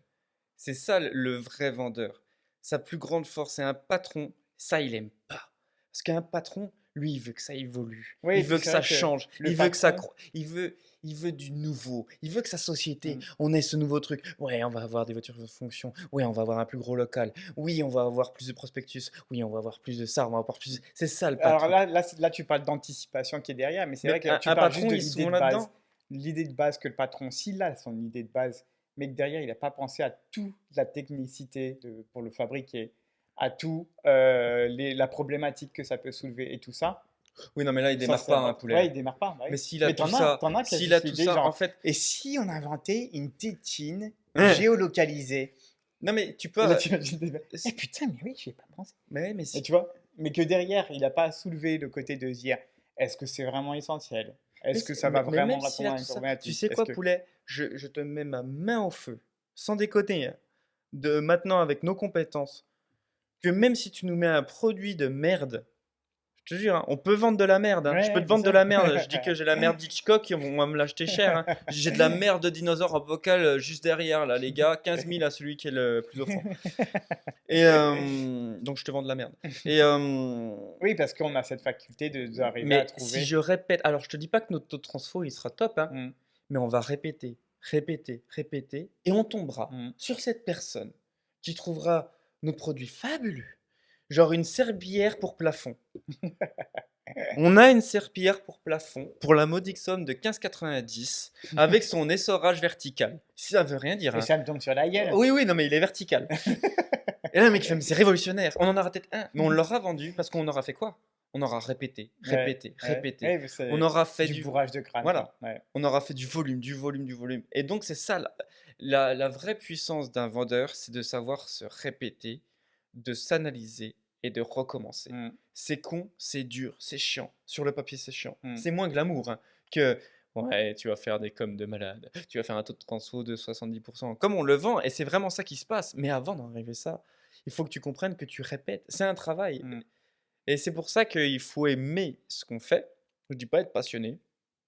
C'est ça le vrai vendeur. Sa plus grande force, c'est un patron. Ça, il aime pas. Parce qu'un patron, lui, il veut que ça évolue.
Oui,
Il
et puis
veut que
c'est
ça
vrai que
change.
le
Il veut que ça
patron,
il veut du nouveau. Il veut que sa société,
mm.
on ait ce nouveau truc. Ouais, on va avoir des voitures de fonction. Ouais, on va avoir un plus gros local. Oui, on va avoir plus de prospectus. Oui, on va avoir plus de ça. On va avoir plus. C'est ça le
Alors
patron.
là, tu parles d'anticipation qui est derrière, mais c'est
Mais
vrai que tu
un
parles juste
patron,
de
il est
l'idée
souvent
de base.
là-dedans.
L'idée de base que le patron, s'il a son idée de base, mais que derrière, il n'a pas pensé à toute la technicité pour le fabriquer, à tout la problématique que ça peut soulever et tout ça,
Oui, non, mais là, il
ça
démarre pas,
sert.
un
Ouais,
poulet.
il démarre pas, bah
Mais
oui.
s'il a
Mais
tout ça,
t'en as qui a
s'il a
juste
tout
l'idée,
ça, en
genre,
fait,
et si on inventait une tétine
hein,
géolocalisée?
Non, mais tu peux.
Et là, tu imagines
C'est-
putain, mais oui, j'y ai pas pensé.
Mais, ouais, mais
Et
si.
tu vois, mais que derrière, il n'a pas soulevé le côté de se dire, est-ce que c'est vraiment essentiel? Est-ce que ça va
Mais
vraiment
même s'il
répondre
a
à
tout
une
ça, tu
problématique?
sais
Est-ce
quoi,
que...
poulet? Je te mets ma main au feu, sans déconner, hein, de maintenant avec nos compétences, que même si tu nous mets un produit de merde, je te jure, hein, on peut vendre de la merde, hein. Je peux
Ouais,
te
bien
vendre de
sûr.
la merde. Je dis que j'ai la merde d'Hitchcock, on va me l'acheter cher, hein. J'ai de la merde de dinosaure en bocal juste derrière, là, les gars. 15 000 à celui qui est le plus offrant. Et donc, je te vends de la merde. Et,
Oui, parce qu'on a cette faculté d'arriver à
mais si
trouver.
je répète, alors je te dis pas que notre taux de transfo il sera top, hein,
Mm,
mais on va répéter, répéter, répéter, et on tombera
mm.
sur cette personne qui trouvera nos produits fabuleux, genre une serpillière pour plafond. On a une serpillière pour plafond pour la modique somme de 15,90 avec son essorage vertical. Ça veut rien dire,
Et
hein.
ça me tombe sur la gueule.
Oui, oui, non, mais il est vertical. Et là, le mec fait, mais c'est révolutionnaire. On en aura peut-être un, mais on l'aura vendu parce qu'on aura fait quoi? On aura répété,
Ouais,
répété,
ouais,
répété.
ouais, mais
On
c'est
aura fait
du
du.
bourrage de crâne,
Voilà.
quoi. Ouais.
On aura fait du volume, du volume, du volume. Et donc, c'est ça, la vraie puissance d'un vendeur, c'est de savoir se répéter, de s'analyser et de recommencer.
Mm,
C'est con, c'est dur, c'est chiant. Sur le papier, c'est chiant.
mm.
C'est moins glamour, hein, que ouais, tu vas faire des coms de malade, tu vas faire un taux de transfo de 70%. Comme on le vend, et c'est vraiment ça qui se passe. Mais avant d'en arriver à ça, il faut que tu comprennes que tu répètes. C'est un travail.
Mm.
Et c'est pour ça qu'il faut aimer ce qu'on fait. Je ne dis pas être passionné.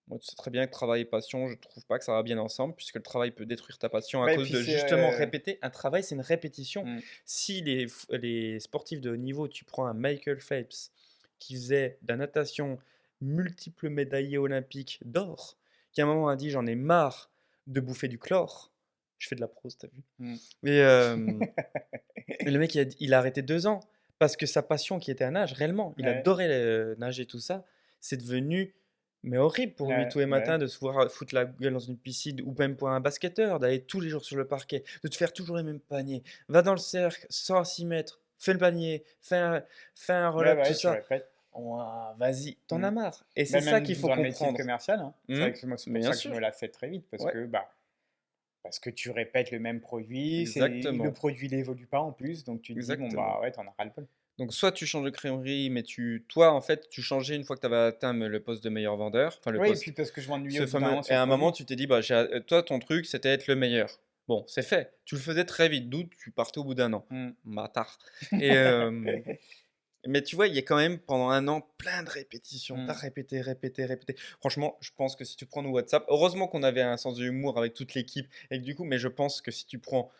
Moi, tu sais très bien que travail et passion, je ne trouve pas que ça va bien ensemble, puisque le travail peut détruire ta passion à
Bah, et
cause
puis
de
c'est...
justement répéter. Un travail, c'est une répétition.
mm,
Si les sportifs de haut niveau, tu prends un Michael Phelps qui faisait de la natation multiple médaillé olympique d'or, qui à un moment a dit j'en ai marre de bouffer du chlore. Je fais de la prose, t'as vu?
mm.
Et le mec, il a arrêté 2 ans parce que sa passion qui était à nage, réellement, il
Ouais,
adorait nager, tout ça, c'est devenu mais horrible pour lui
ouais,
tous les
ouais.
matins de se voir foutre la gueule dans une piscine ou même pour un basketteur, d'aller tous les jours sur le parquet, de te faire toujours les mêmes paniers. Va dans le cercle, 106 mètres, fais le panier, fais un
Ouais,
roll-up,
bah
tout
ouais, tu
ça.
répètes.
Ouah, vas-y, t'en
Mm.
as marre. Et
Bah,
c'est ça
même
qu'il faut
dans le métier
comprendre.
commercial, hein. C'est
Hmm.
vrai que moi, c'est
Mais
pour
bien
ça que je
sûr,
me lasse très vite, parce
ouais,
que, bah, parce que tu répètes le même produit, le
exactement,
produit n'évolue pas en plus, donc tu te dis, bon, bah
exactement.
ouais, t'en as ras le bol.
Donc soit tu changes de crèmerie, mais toi, en fait, tu changeais une fois que tu avais atteint le poste de meilleur vendeur, enfin le
Oui, et puis
poste,
parce que je m'ennuyais
ce
au bout d'un
fameux,
moment
et
sur le
à un moment,
produit.
tu t'es dit, bah, toi, ton truc, c'était être le meilleur. Bon, c'est fait. Tu le faisais très vite, d'où tu partais au bout d'un an.
Mm.
Bâtard. Et, mais tu vois, il y a quand même pendant un an plein de répétitions. T'as
Mm.
répété, répété, répété. Franchement, je pense que si tu prends nos WhatsApp, heureusement qu'on avait un sens de l'humour avec toute l'équipe, et que du coup, mais je pense que si tu prends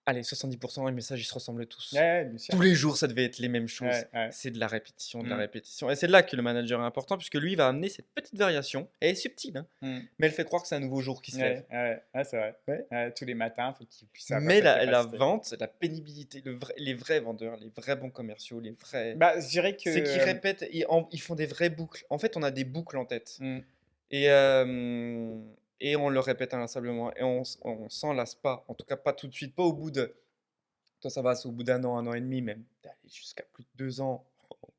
allez, 70%, les messages, ils se ressemblent
Ouais,
tous.
ouais, bien sûr.
Tous les jours, ça devait être les mêmes choses.
Ouais, ouais.
C'est de la répétition, de la
Mm.
répétition. Et c'est là que le manager est important, puisque lui va amener cette petite variation. Elle est subtile, hein,
Mm.
mais elle fait croire que c'est un nouveau jour qui se lève.
Ouais, ouais, ouais, c'est vrai.
Ouais.
Ouais, tous les matins, il faut qu'ils puissent avoir
Mais
cette
la
capacité.
vente, la pénibilité, les vrais vendeurs, les vrais bons commerciaux, les vrais.
Bah, je dirais que...
C'est qu'ils répètent, ils font des vraies boucles. En fait, on a des boucles en tête.
mm.
Et on le répète inlassablement. Et on s'en lasse pas. En tout cas, pas tout de suite. Pas au bout de. Toi, ça va, c'est au bout d'un an et demi, même. D'aller jusqu'à plus de 2 ans.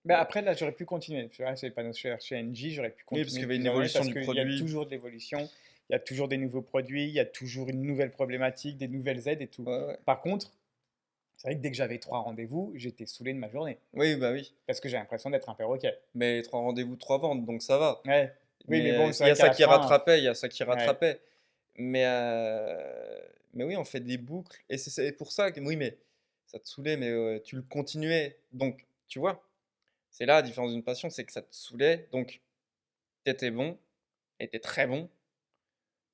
Bah, après, là, j'aurais pu continuer. Tu vois, c'est pas chez NJ, j'aurais pu
Oui, parce qu'il
continuer
y avait une
plusieurs années
évolution
parce
du
qu'il y a
produit.
toujours de l'évolution, il y a toujours des nouveaux produits, il y a toujours une nouvelle problématique, des nouvelles aides et tout.
Ouais, ouais.
Par contre, c'est vrai que dès que j'avais 3 rendez-vous, j'étais saoulé de ma journée
Oui, bah oui.
parce que j'ai l'impression d'être un perroquet.
Mais 3 rendez-vous, 3 ventes, donc ça va.
Ouais. Oui, mais bon,
Mais
c'est
il y
vrai
a
qu'à
ça
la
qui
fin,
rattrapait, il y a ça qui
ouais.
rattrapait. Mais oui, on fait des boucles. Et c'est pour ça que, oui, mais ça te saoulait, mais tu le continuais. Donc, tu vois, c'est là la différence d'une passion, c'est que ça te saoulait. Donc, t'étais bon, et t'es très bon.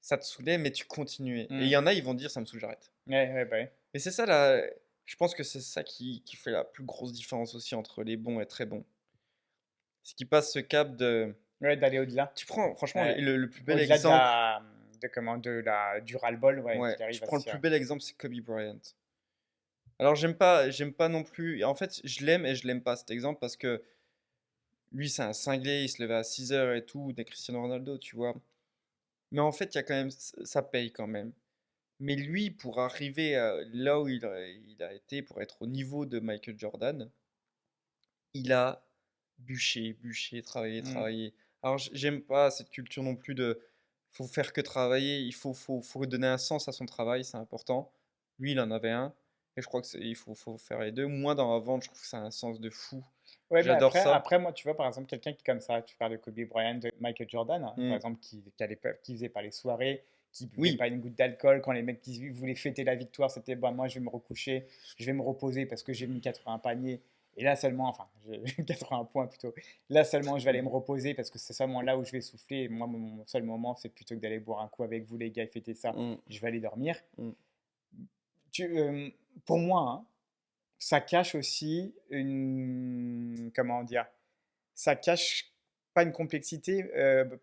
Ça te saoulait, mais tu continuais. Et il
Mm.
y en a, ils vont dire, ça me saoule, j'arrête.
Ouais, ouais, bah ouais.
Mais c'est ça, là, je pense que c'est ça qui fait la plus grosse différence aussi entre les bons et très bons. C'est qu'ils passent ce cap de.
Ouais, d'aller au-delà.
Tu prends, franchement,
Ouais.
le plus bel
Au-delà de
exemple.
du ras-le-bol, ouais,
Ouais,
qu'il
tu
arrive à
prends le
se...
plus bel exemple, c'est Kobe Bryant. Alors, j'aime pas non plus. En fait, je l'aime et je l'aime pas cet exemple parce que lui, c'est un cinglé, il se levait à 6 heures et tout, des Cristiano Ronaldo, tu vois. Mais en fait, il y a quand même, ça paye quand même. Mais lui, pour arriver là où il a été, pour être au niveau de Michael Jordan, il a bûché, bûché, travaillé,
Mm.
travaillé. Alors, j'aime pas cette culture non plus de faut faire que travailler, faut donner un sens à son travail, c'est important. Lui, il en avait un. Et je crois il faut faire les deux. Moi, dans la vente, je trouve que ça a un sens de fou.
Ouais, mais
J'adore ça.
après, moi, tu vois, par exemple, quelqu'un qui est comme ça, tu parles de Kobe Bryant, de Michael Jordan, hein, par
Mm.
exemple, qui faisait pas les soirées, qui buvait
Oui,
pas une goutte d'alcool, quand les mecs qui voulaient fêter la victoire, c'était, bah, moi, je vais me recoucher, je vais me reposer parce que j'ai mis 80 paniers, et là seulement, enfin, 80 points plutôt, là seulement, je vais aller me reposer parce que c'est seulement là où je vais souffler, et moi, mon seul moment, c'est plutôt que d'aller boire un coup avec vous, les gars, et fêter ça,
mm,
je vais aller dormir.
mm.
Tu, pour moi, hein, ça cache aussi une, comment dire, ça cache pas une complexité,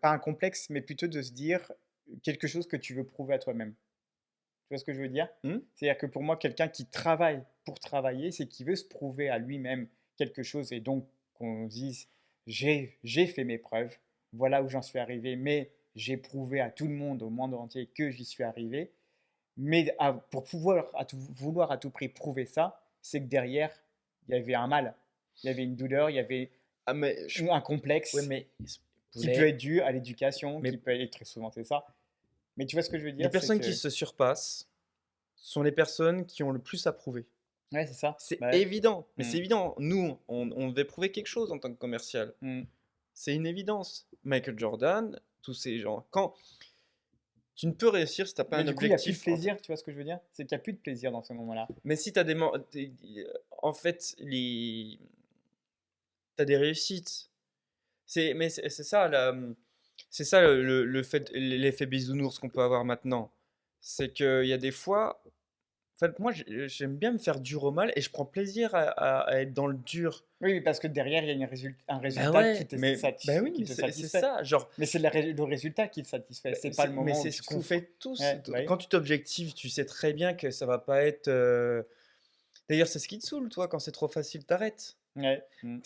pas un complexe, mais plutôt de se dire quelque chose que tu veux prouver à toi-même. Tu vois ce que je veux dire?
Mm.
C'est-à-dire que pour moi, quelqu'un qui travaille pour travailler, c'est qu'il veut se prouver à lui-même quelque chose et donc qu'on dise j'ai fait mes preuves, voilà où j'en suis arrivé, mais j'ai prouvé à tout le monde, au monde entier, que j'y suis arrivé. Mais pour vouloir à tout prix prouver ça, c'est que derrière, il y avait un mal, il y avait une douleur, il y avait
Ah,
un
ouais,
complexe
mais
qui peut
voulait.
être dû à l'éducation,
Mais
qui peut être très souvent c'est ça. Mais tu vois ce que je veux
les
dire, c'est
personnes qui
que
se surpassent sont les personnes qui ont le plus à prouver.
ouais, c'est ça.
C'est
Bah, ouais.
évident, mais
Mm,
c'est évident. Nous, on devait prouver quelque chose en tant que commercial.
mm.
C'est une évidence. Michael Jordan, tous ces gens. Quand tu ne peux réussir si tu n'as pas
Mais
un
du coup, il n'y a plus de
objectif.
plaisir, tu vois ce que je veux dire? C'est qu'il n'y a plus de plaisir dans ce moment-là.
Mais si tu as en fait, tu as des réussites. C'est ça, c'est ça le fait, l'effet bisounours qu'on peut avoir maintenant. C'est qu'il y a des fois. En fait, moi, j'aime bien me faire dur au mal et je prends plaisir à être dans le dur.
Oui, oui, parce que derrière, il y a un
Ben
résultat
ouais, mais ben oui,
qui
mais
te
c'est
satisfait.
ça. Genre,
Mais c'est le résultat qui te satisfait, c'est pas le
mais
moment où
c'est
tu
ce qu'on
souffres.
fait tous.
Ouais, bah oui.
Quand tu t'objectives, tu sais très bien que ça va pas être. D'ailleurs, c'est ce qui te saoule, toi, quand c'est trop facile, t'arrêtes.
Ouais. Mm.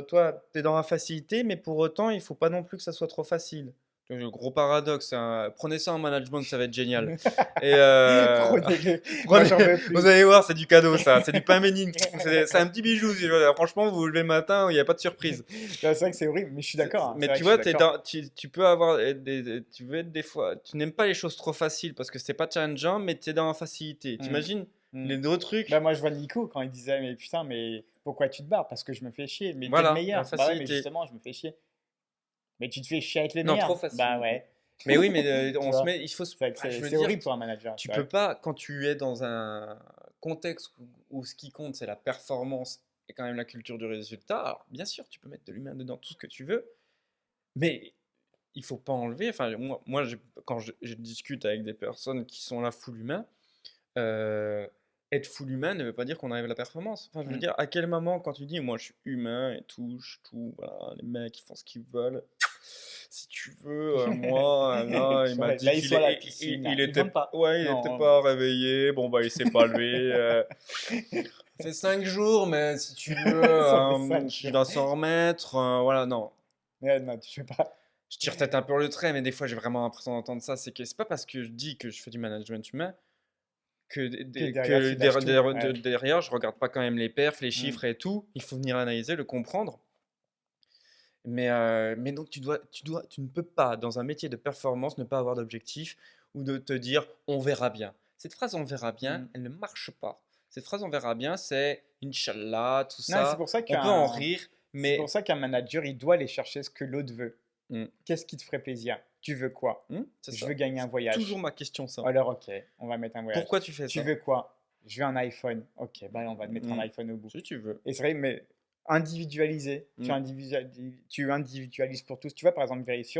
Toi, t'es dans la facilité, mais pour autant, il faut pas non plus que ça soit trop facile. Le gros paradoxe, hein. Prenez ça en management, ça va être génial. Et
Prenez-le. Moi,
prenez,
j'en veux
vous
plus.
allez voir, c'est du cadeau, ça. C'est du pain béni. C'est un petit bijou. Franchement, vous vous levez le matin, il n'y a pas de surprise.
C'est vrai que c'est horrible, mais je suis d'accord, hein. C'est
Mais
vrai
tu
que je suis
vois,
d'accord.
tu peux avoir tu veux être des fois, tu n'aimes pas les choses trop faciles parce que c'est pas challengeant, mais tu es dans la facilité.
Mm.
T'imagines
Mm.
les deux
Bah
trucs?
moi je vois Nico quand il disait mais putain mais pourquoi tu te barres? Parce que je me fais chier. Mais t'es le
Voilà, la
meilleur. Bah ouais mais
facilité.
justement je me fais chier. Mais tu te fais chier avec les
Non, trop
meilleurs. Bah
facilité.
ouais.
Mais oui, mais
Tu
on se
vois?
met, il faut
C'est vrai que
je veux
c'est
dire,
horrible pour un manager.
tu
C'est
peux
vrai.
pas, quand tu es dans un contexte où ce qui compte, c'est la performance et quand même la culture du résultat. Alors, bien sûr, tu peux mettre de l'humain dedans, tout ce que tu veux, mais il faut pas enlever. Enfin, quand je discute avec des personnes qui sont là full humain, euh, être full humain ne veut pas dire qu'on arrive à la performance. Enfin, je veux
Mm.
dire, à quel moment, quand tu dis, moi, je suis humain et tout, voilà, les mecs, ils font ce qu'ils veulent. Si tu veux, moi, là, il m'a
Ouais,
dit
là ils
qu'il
sont à la
il,
piscine là.
il
Ils
était,
vendent pas.
ouais, il était
Non.
pas réveillé. Bon, bah, il s'est pas levé. Ça fait 5 jours, mais si tu veux,
Ça fait 5
il
jours.
va s'en remettre. Voilà, non.
Ouais, non, tu fais pas.
Je tire peut-être un peu le trait, mais des fois j'ai vraiment l'impression d'entendre ça. C'est que c'est pas parce que je dis que je fais du management humain que,
Que derrière tu lâches tout. Ouais.
derrière je regarde pas quand même les perfs, les
Mm.
chiffres et tout. Il faut venir analyser, le comprendre. Mais donc tu ne peux pas, dans un métier de performance, ne pas avoir d'objectif ou de te dire on verra bien. Cette phrase on verra bien,
Mm.
elle ne marche pas. Cette phrase on verra bien, c'est Inch'Allah, tout
Non,
ça. On peut en rire,
c'est pour
mais.
ça qu'un manager, il doit aller chercher ce que l'autre veut.
Hmm,
Qu'est-ce qui te ferait plaisir? Tu veux quoi?
c'est
Je
ça.
veux gagner un
C'est toujours
voyage.
ma question, ça.
Alors, ok, on va mettre un voyage.
Pourquoi tu fais
Tu
ça?
veux quoi? Je veux un iPhone. Ok, bah on va te mettre un
Hmm,
iPhone au bout.
si tu veux.
Et c'est vrai, mais individualisé,
Hmm.
tu individualises pour tous. Tu vois, par exemple, Vérifier,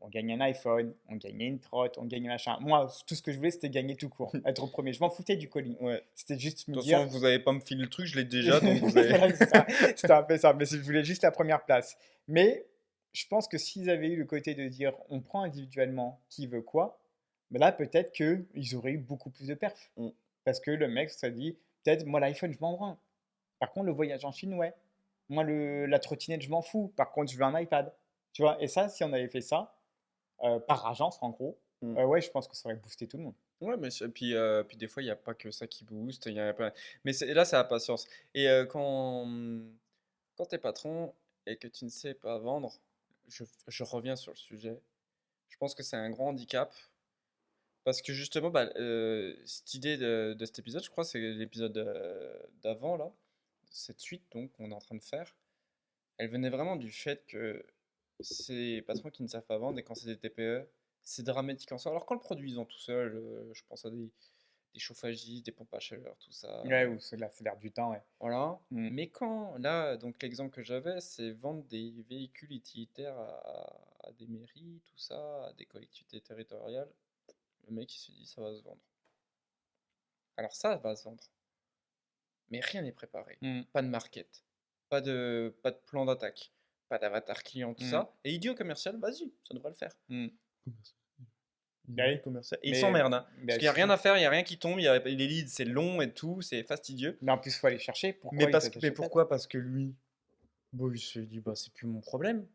on gagnait un iPhone, on gagnait une trotte, on gagnait machin. Moi, tout ce que je voulais, c'était gagner tout court, être au premier. Je m'en foutais du colis.
Ouais.
C'était juste me
De toute
dire,
façon, vous n'avez pas me filer le truc, je l'ai déjà, donc vous avez.
voilà, c'est ça. C'était un peu ça. Mais je voulais juste la première place. Mais je pense que s'ils avaient eu le côté de dire on prend individuellement qui veut quoi, mais là peut-être qu'ils auraient eu beaucoup plus de perfs.
Hmm.
Parce que le mec se dit peut-être moi l'iPhone je m'en branle. Par contre le voyage en Chine, ouais. Moi la trottinette je m'en fous. Par contre je veux un iPad. Tu vois, et ça, si on avait fait ça, par agence en gros,
Hmm.
ouais, je pense que ça aurait boosté tout le monde.
Ouais, mais puis des fois, il n'y a pas que ça qui booste. Mais là, c'est la patience. Et quand tu es patron et que tu ne sais pas vendre, je reviens sur le sujet. Je pense que c'est un grand handicap Parce que justement, cette idée de cet épisode, je crois, c'est l'épisode d'avant, là, cette suite donc qu'on est en train de faire, elle venait vraiment du fait que ces patrons qui ne savent pas vendre et quand c'est des TPE, c'est dramatique en soi. Alors quand le produit ils ont tout seul, je pense à des chauffagistes, des pompes à chaleur, tout ça,
Ouais, ou c'est l'air du temps, ouais.
voilà.
Mm.
Mais quand, là, donc l'exemple que j'avais, c'est vendre des véhicules utilitaires à des mairies, tout ça, à des collectivités territoriales. Le mec il se dit ça va se vendre. Alors ça va se vendre. Mais rien n'est préparé.
Mm.
Pas de market, pas de plan d'attaque, pas d'avatar client, tout
Mm.
ça. Et il dit au commercial, vas-y, ça devrait le faire.
Mm.
Il
Bah
dit au
oui.
commercial. Et il
Mais,
s'emmerde, hein. Parce
bah,
qu'il n'y a rien
surtout,
à faire, il n'y a rien qui tombe, les leads c'est long et tout, c'est fastidieux.
mais en plus, il faut aller chercher.
Mais,
Pourquoi il
mais
t'achète pas?
pourquoi? Parce que lui, bon, il se dit, bah, c'est plus mon problème.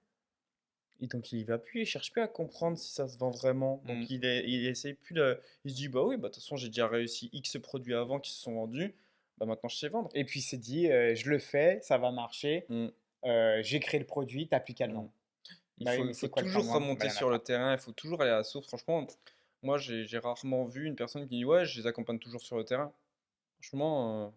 Et donc il y va plus, il cherche plus à comprendre si ça se vend vraiment.
Mm.
Donc il essaye plus de. Il se dit, bah oui, bah de toute façon j'ai déjà réussi X produits avant qui se sont vendus, bah maintenant je sais vendre.
Et puis, il s'est dit, je le fais, ça va marcher.
Mm,
J'ai créé le produit, t'as plus qu'à le
mm.
vendre. Bah oui, mais
Il faut
c'est quoi le temps de
toujours
vendre? Bah,
remonter
il y en a
sur le
pas.
terrain, il faut toujours aller à la source. Franchement, moi j'ai rarement vu une personne qui dit ouais, je les accompagne toujours sur le terrain. Franchement,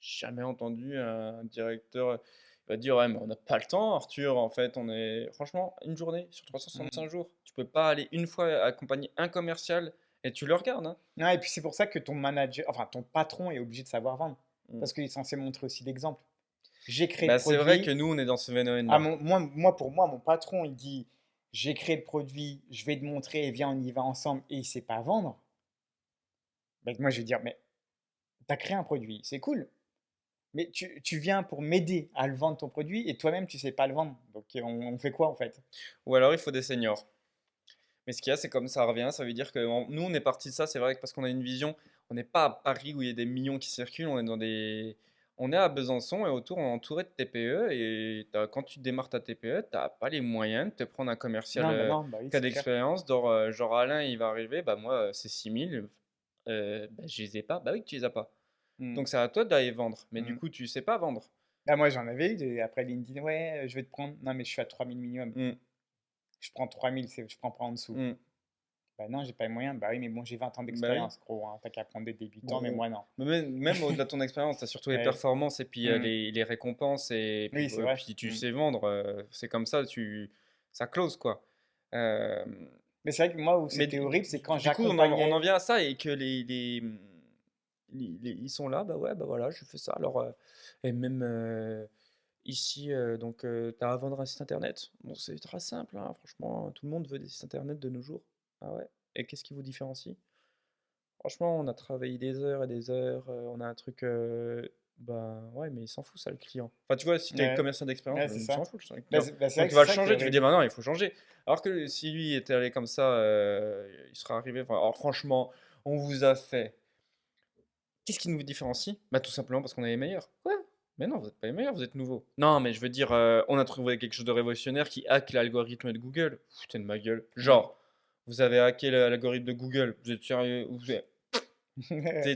j'ai jamais entendu un directeur il va dire ouais, mais on n'a pas le temps, Arthur. En fait, on est franchement une journée sur
Mm.
365 jours. Tu peux pas aller une fois accompagner un commercial et tu le regardes, hein.
Non, et puis c'est pour ça que ton manager, enfin ton patron est obligé de savoir vendre.
Mm.
Parce qu'il est censé montrer aussi l'exemple. J'ai créé le
Bah, c'est vrai que
produit.
nous on est dans ce phénomène
Ah,
là.
pour moi, mon patron, il dit, j'ai créé le produit, je vais te montrer, et viens, on y va ensemble, et il sait pas vendre. Ben, moi, je vais dire, mais tu as créé un produit, c'est cool. Mais tu viens pour m'aider à le vendre ton produit, et toi-même, tu sais pas le vendre. Donc, on fait quoi en fait?
Ou alors il faut des seniors. Mais ce qu'il y a, c'est comme ça revient, ça veut dire que nous, on est parti de ça, c'est vrai que parce qu'on a une vision, on n'est pas à Paris où il y a des millions qui circulent, on est à Besançon et autour, on est entouré de TPE et quand tu démarres ta TPE, t'as pas les moyens de te prendre un commercial
Non, bah non, bah oui,
qui a
c'est clair.
d'expérience, genre Alain, il va arriver, bah moi, c'est 6 000, bah, je les ai pas, bah oui que tu les as pas.
Hmm,
Donc c'est à toi d'aller vendre, mais du
hmm.
coup, tu sais pas vendre.
Ah, moi, j'en avais eu, après LinkedIn, ouais, je vais te prendre. Non, mais je suis à 3000 minimum.
Mm,
Je prends 3000, je prends pas en dessous.
mm.
Bah non, j'ai pas les moyens. Bah oui, mais bon, j'ai 20 ans
Bah oui.
d'expérience, gros, hein. T'as qu'à prendre des débutants, mais
Bon,
moi, non.
mais même au-delà de ton expérience, tu as surtout les
Ouais.
performances et puis
Hmm.
les récompenses
Oui, c'est vrai.
puis tu
Hmm.
sais vendre, c'est comme ça, ça close quoi. Euh,
Mais c'est vrai que moi, où
mais
c'était horrible, c'est quand
du coup, on en
j'accompagnais.
vient à ça et que ils sont là, bah ouais, bah voilà, je fais ça. Alors, et même ici, donc, tu as à vendre un site internet. Bon, c'est très simple, hein, franchement, tout le monde veut des sites internet de nos jours. Ah ouais. Et qu'est-ce qui vous différencie? Franchement, on a travaillé des heures et des heures, on a un truc, bah ouais, mais il s'en fout ça, le client. Enfin, tu vois, si tu es
Ouais,
commerçant d'expérience,
ouais, c'est
il s'en
ça.
fout le
Bah,
client.
c'est vrai
Donc
que
il va
c'est
le
ça qui est
changer, tu lui dis,
horrible.
bah non, il faut changer. Alors que si lui était allé comme ça, il serait arrivé, enfin, alors franchement, on vous a fait. Qu'est-ce qui nous différencie? Bah tout simplement parce qu'on est les meilleurs. Ouais, mais non, vous n'êtes pas les meilleurs, vous êtes nouveaux. Non, mais je veux dire, on a trouvé quelque chose de révolutionnaire qui hack l'algorithme de Google. Foutez de ma gueule.
Mm.
Genre, vous avez hacké l'algorithme de Google, vous êtes sérieux?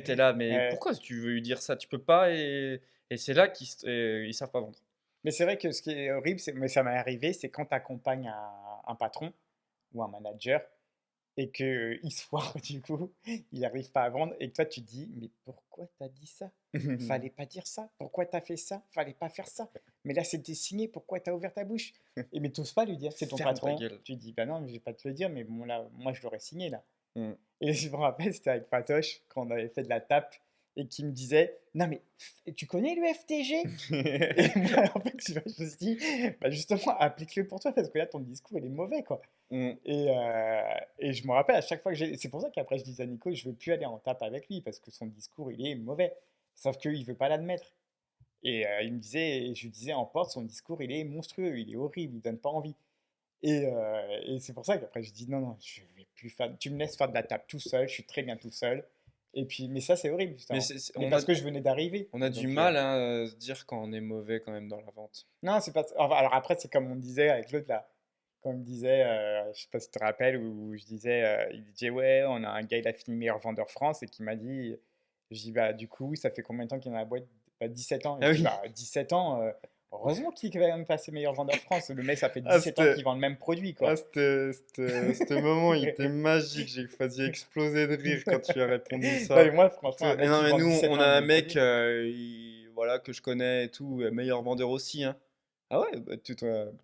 T'es là, mais
Ouais.
pourquoi tu veux lui dire ça? Tu peux pas et c'est là ils savent pas vendre.
Mais c'est vrai que ce qui est horrible, mais ça m'est arrivé, c'est quand tu accompagnes un patron ou un manager et qu'il se foire, du coup, il n'arrive pas à vendre et que toi, tu te dis, mais pourquoi tu as dit ça? Fallait pas dire ça. Pourquoi tu as fait ça? Fallait pas faire ça. Mais là, c'était signé. Pourquoi tu as ouvert ta bouche? Et mais t'oses pas lui dire, c'est ton
Ferme ta
patron.
gueule.
Tu dis, bah non, je vais pas te le dire, mais bon, là, moi, je l'aurais signé, là.
Mm.
Et je me rappelle, c'était avec Patoche, quand on avait fait de la tape, et qui me disait, non mais, tu connais le FTG? Et moi, en fait, je me suis dit, bah justement, applique-le pour toi, parce que là, ton discours, il est mauvais, quoi.
Mm.
Et je me rappelle à chaque fois que j'ai. C'est pour ça qu'après, je disais à Nico, je veux plus aller en tape avec lui, parce que son discours, il est mauvais. Sauf qu'il veut pas l'admettre. Et il me disait, et je lui disais en porte, son discours, il est monstrueux, il est horrible, il donne pas envie. Et c'est pour ça qu'après, je dis, non, non, je vais plus faire. Tu me laisses faire de la tape tout seul, je suis très bien tout seul. Et puis, mais ça, c'est horrible,
Mais
justement. Mais parce que je venais d'arriver.
on a du
Donc,
mal hein, à se dire quand on est mauvais quand même dans la vente.
non, c'est pas. Enfin, alors après, c'est comme on disait avec l'autre là. Quand il me disait, je sais pas si tu te rappelles, où je disais, il disait, ouais, on a un gars, il a fini meilleur vendeur France et qui m'a dit, je dis, bah, du coup, ça fait combien de temps qu'il est dans la boîte? Bah, 17 ans. Et
Ah
je dis,
oui.
bah, 17 ans, Heureusement qu'il est quand même passé meilleur vendeur de France. Le mec, ça fait
Ah,
17 ans qu'il vend le même produit,
ah,
quoi.
c'était moment, il était magique. J'ai failli exploser de rire quand tu as répondu
Non, mais
ça.
moi, franchement, un
Et
mec
non,
qui
mais
vend
nous,
17
on
ans
a
le
un
même
mec
produit.
voilà, que je connais et tout, meilleur vendeur aussi, hein. Ah ouais, bah,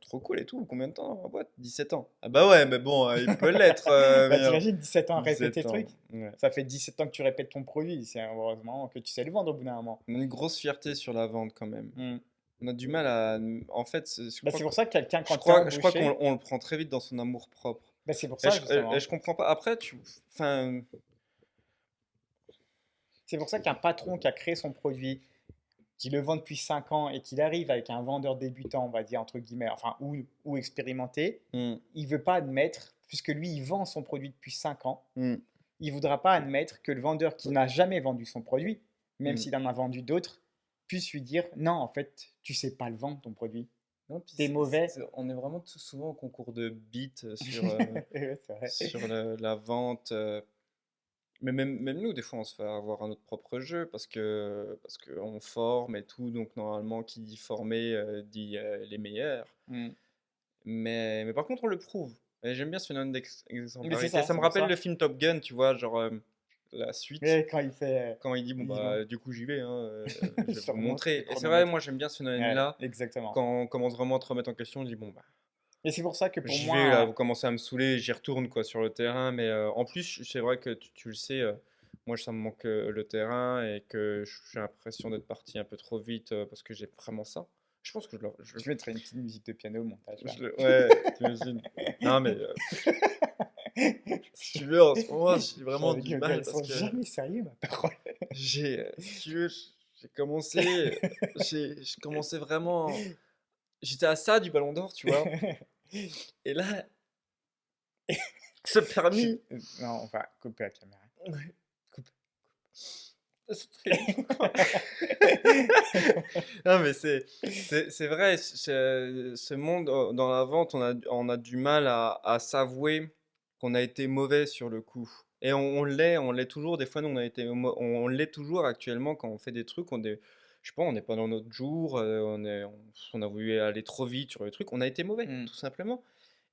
trop cool et tout. Combien de temps en boîte? 17 ans. Ah bah ouais, mais bon, il peut l'être,
Bah,
meilleur.
t'imagines 17 ans à répéter
17
le truc?
ans, ouais.
Ça fait 17 ans que tu répètes ton produit. C'est heureusement que tu sais le vendre au bout d'un moment.
On a une grosse fierté sur la vente quand même.
Hmm.
On a du mal à. En fait,
Bah, c'est pour ça que quelqu'un,
je
quand t'es
crois, je crois qu'on
embauché,
on le prend très vite dans son amour propre.
bah, c'est pour
Et
ça,
je
justement.
comprends pas. Après, enfin,
C'est pour ça qu'un patron qui a créé son produit, qui le vend depuis 5 ans et qu'il arrive avec un vendeur débutant, on va dire, entre guillemets, enfin, ou expérimenté,
hmm,
il veut pas admettre, puisque lui, il vend son produit depuis 5 ans,
hmm,
il voudra pas admettre que le vendeur qui n'a jamais vendu son produit, même
hmm.
s'il en a vendu d'autres, puisse lui dire, non, en fait, tu sais pas le vendre, ton produit.
Non, puis
T'es mauvais.
on est vraiment souvent au concours de beats
Ouais, c'est vrai.
sur la vente. Mais même nous, des fois, on se fait avoir à notre propre jeu parce que on forme et tout. Donc, normalement, qui dit former dit les meilleurs.
Mm.
Mais par contre, on le prouve. Et j'aime bien ce phénomène
Mais c'est
d'exemplarité.
ça,
Ça me
c'est pour
rappelle le
ça.
film Top Gun, tu vois, genre la suite.
Mais quand il fait,
Quand il dit, bon,
ils vont
bah, du coup, j'y vais, hein, je vais
sur
vous
le
montrer.
le
Et c'est vrai,
chronomètre.
moi, j'aime bien ce
Ouais,
phénomène-là.
exactement.
Quand on commence vraiment à te remettre en question, on dit, bon, bah,
Et c'est pour ça que pour
j'y vais, là, vous
moi,
commencez à me saouler, j'y retourne, quoi, sur le terrain. Mais en plus, c'est vrai que tu le sais, moi, ça me manque le terrain et que j'ai l'impression d'être parti un peu trop vite parce que j'ai vraiment ça. Je pense que
je mettrai une petite musique de piano au montage là.
ouais, t'imagines. Non, mais si tu veux, en ce moment, j'ai vraiment
J'avais
du
dit, gars,
mal
ils
parce
sont
que
jamais sérieux, ma parole.
si tu veux, j'ai commencé, j'ai commencé vraiment, j'étais à ça du Ballon d'Or, tu vois. Et là, ce
Je-
permis,
Non, on va couper la caméra.
ouais,
Coupe.
c'est très dur. Non, mais c'est vrai, ce monde dans la vente, on a du mal à s'avouer qu'on a été mauvais sur le coup. Et on l'est toujours. Des fois, nous, on l'est toujours actuellement quand on fait des trucs. Je sais pas, on n'est pas dans notre jour, on a voulu aller trop vite sur le truc. On a été mauvais,
Hmm.
tout simplement.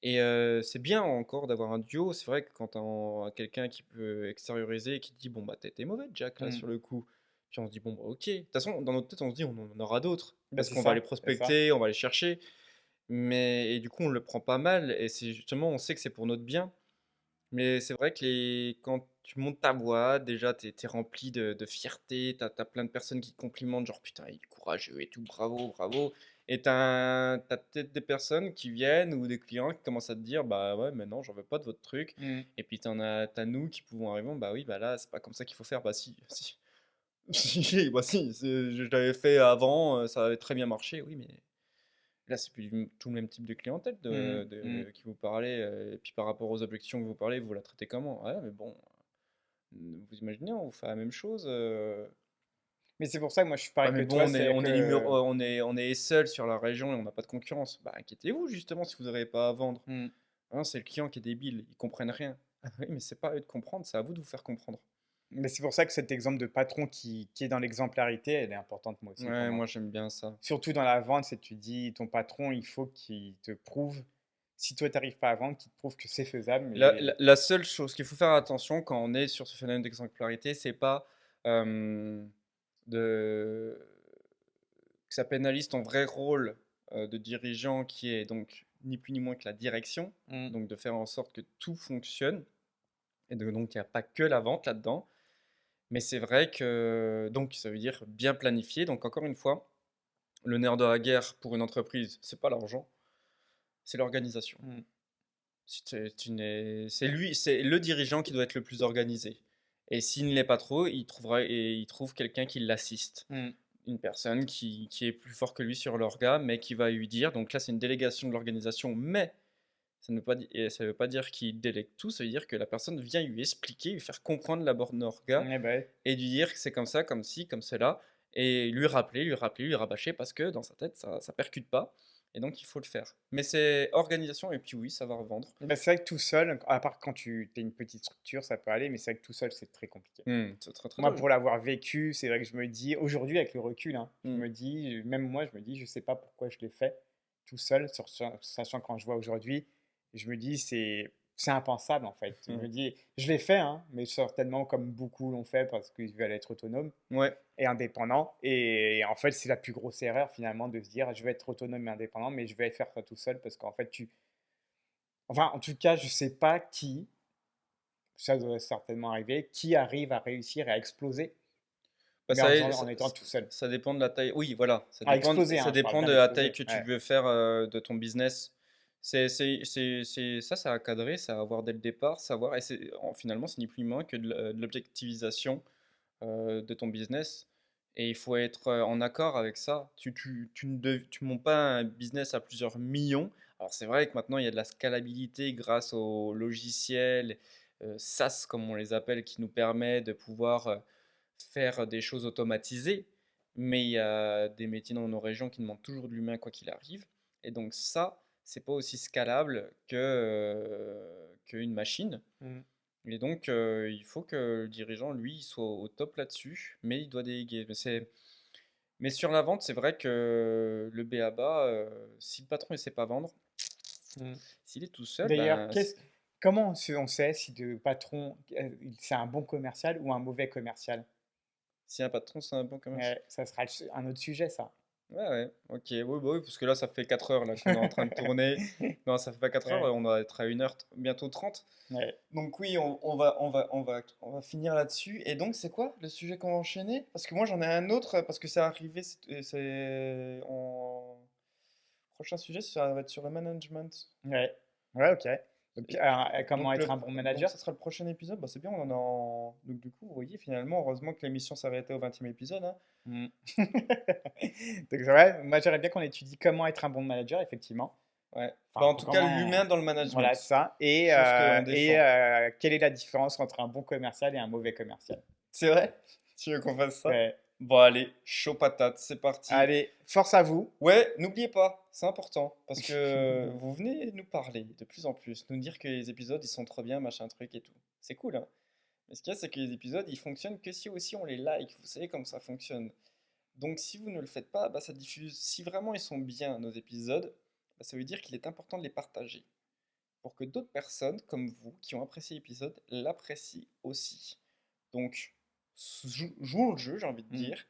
Et c'est bien encore d'avoir un duo. C'est vrai que quand t'as quelqu'un qui peut extérioriser et qui te dit, bon, bah, t'as été mauvais, Jack, là,
Hmm.
sur le coup. Puis on se dit, bon, bah, ok. De toute façon, dans notre tête, on se dit, on en aura d'autres.
Bah,
Parce qu'on va les
c'est ça.
prospecter, on va les chercher. Et du coup, on le prend pas mal. Et c'est justement, on sait que c'est pour notre bien. Mais c'est vrai que quand tu montes ta boîte, déjà, t'es rempli de fierté. T'as plein de personnes qui te complimentent, genre, putain, il est courageux et tout, bravo, bravo. Et t'as peut-être des personnes qui viennent ou des clients qui commencent à te dire, bah ouais, mais non, j'en veux pas de votre truc.
Hmm.
Et puis t'as nous qui pouvons arriver, bah oui, bah là, c'est pas comme ça qu'il faut faire. Bah si, si. Si, bah si, je l'avais fait avant, ça avait très bien marché, oui, mais là, c'est plus tout le même type de clientèle
Hmm. Hmm.
qui vous parlait. Et puis par rapport aux objections que vous parlez, vous la traitez comment? Ouais, mais bon, vous imaginez, on vous fait la même chose.
Mais c'est pour ça que moi je suis
Ouais,
pareil
mais
que
bon,
toi, c'est que.
on est seul sur la région et on n'a pas de concurrence. Bah, inquiétez-vous justement si vous n'arrivez pas à vendre.
Hmm.
Hein, c'est le client qui est débile, ils comprennent rien. Ah oui, mais c'est pas à eux de comprendre, c'est à vous de vous faire comprendre.
Mais c'est pour ça que cet exemple de patron qui est dans l'exemplarité, elle est importante moi aussi pour
Ouais,
moi.
moi j'aime bien ça.
Surtout dans la vente, c'est que tu dis ton patron, il faut qu'il te prouve, si toi tu n'arrives pas à vendre, qu'il te prouve que c'est faisable. Mais
La seule chose qu'il faut faire attention quand on est sur ce phénomène d'exemplarité, c'est pas euh, de que ça pénalise ton vrai rôle de dirigeant qui est donc ni plus ni moins que la direction,
hmm.
donc de faire en sorte que tout fonctionne et donc il n'y a pas que la vente là-dedans. Mais c'est vrai que donc ça veut dire bien planifier. Donc encore une fois, le nerf de la guerre pour une entreprise, c'est pas l'argent, c'est l'organisation.
Hmm.
C'est lui, c'est le dirigeant qui doit être le plus organisé. Et s'il ne l'est pas trop, il trouve quelqu'un qui l'assiste.
Hmm.
Une personne qui est plus fort que lui sur l'orga, mais qui va lui dire, donc là c'est une délégation de l'organisation, mais ça ne veut pas dire qu'il délègue tout, ça veut dire que la personne vient lui expliquer, lui faire comprendre la borne orga,
Eh ben,
et lui dire que c'est comme ça, comme ci, comme cela, et lui rappeler, lui rabâcher, parce que dans sa tête, ça percute pas. Et donc, il faut le faire. Mais c'est organisation et puis oui, ça va revendre.
Bah, c'est vrai que tout seul, à part quand tu es une petite structure, ça peut aller, mais c'est vrai que tout seul, c'est très compliqué.
C'est très très
Moi,
dur.
pour l'avoir vécu, c'est vrai que je me dis, aujourd'hui, avec le recul, hein, je
Hmm.
me dis, même moi, je me dis, je sais pas pourquoi je l'ai fait tout seul, sachant quand je vois aujourd'hui, je me dis, c'est impensable en fait. Je me dis, je l'ai fait, hein, mais certainement comme beaucoup l'ont fait parce qu'ils veulent être autonomes
Ouais.
et indépendants. Et en fait, c'est la plus grosse erreur finalement de se dire, je vais être autonome et indépendant, mais je vais faire ça tout seul parce qu'en fait, enfin, en tout cas, je sais pas qui, ça doit certainement arriver, qui arrive à réussir à exploser,
Bah,
mais en étant tout seul.
ça dépend de la taille. Oui, voilà,
À exploser,
ça
hein, je parle
dépend
bien
de la taille
d'exploser.
que tu
Ouais.
veux faire de ton business. Ça à cadrer, ça à avoir dès le départ, savoir. Et finalement, c'est ni plus ni moins que de l'objectivisation de ton business. Et il faut être en accord avec ça. Tu montes pas un business à plusieurs millions. Alors, c'est vrai que maintenant, il y a de la scalabilité grâce aux logiciels SaaS, comme on les appelle, qui nous permet de pouvoir faire des choses automatisées, mais il y a des métiers dans nos régions qui demandent toujours de l'humain quoi qu'il arrive. Et donc ça, c'est pas aussi scalable qu'une machine.
Mm.
Et donc il faut que le dirigeant, lui, il soit au top là-dessus, mais il doit déléguer. Mais sur la vente, c'est vrai que le b.a.-ba, si le patron ne sait pas vendre,
Mm.
s'il est tout seul,
D'ailleurs, comment on sait si le patron, c'est un bon commercial ou un mauvais commercial?
si un patron, c'est un bon commerce.
Ouais, ça sera un autre sujet, ça.
Ouais, ouais, ok, oui, bah oui, parce que là, ça fait 4 heures là, qu'on est en train de tourner. Non, ça fait pas 4 heures,
Ouais,
on doit être à 1 heure, bientôt 30.
ouais.
Donc oui, on va finir là-dessus. Et donc, c'est quoi le sujet qu'on va enchaîner? Parce que moi, j'en ai un autre, parce que c'est arrivé, c'est en... Prochain sujet, ça va être sur le management.
Ouais, ouais, ok. Donc,
Et
comment être un bon
donc
manager?
ça sera le prochain épisode. Bah, c'est bien, on en a Donc du coup, vous voyez, finalement, heureusement que l'émission s'arrêtait au 20e épisode, hein.
Mm. Donc, ouais, moi, j'aimerais bien qu'on étudie comment être un bon manager, effectivement.
Ouais. Bah,
Enfin,
en tout cas, l'humain dans le
voilà,
management.
ça.
Chose qu'on défend.
Quelle est la différence entre un bon commercial et un mauvais commercial?
C'est vrai? Tu veux qu'on fasse ça?
Ouais.
Bon, allez, chaud patate, c'est parti.
Allez, force à vous.
Ouais, n'oubliez pas, c'est important, parce que vous venez nous parler de plus en plus, nous dire que les épisodes, ils sont trop bien, machin truc et tout. C'est cool, hein? Mais ce qu'il y a, c'est que les épisodes, ils fonctionnent que si aussi on les like, vous savez comme ça fonctionne. Donc si vous ne le faites pas, bah, ça diffuse. Si vraiment ils sont bien, nos épisodes, bah, ça veut dire qu'il est important de les partager. Pour que d'autres personnes, comme vous, qui ont apprécié l'épisode, l'apprécient aussi. Donc, jouons le jeu, j'ai envie de
Mm.
dire.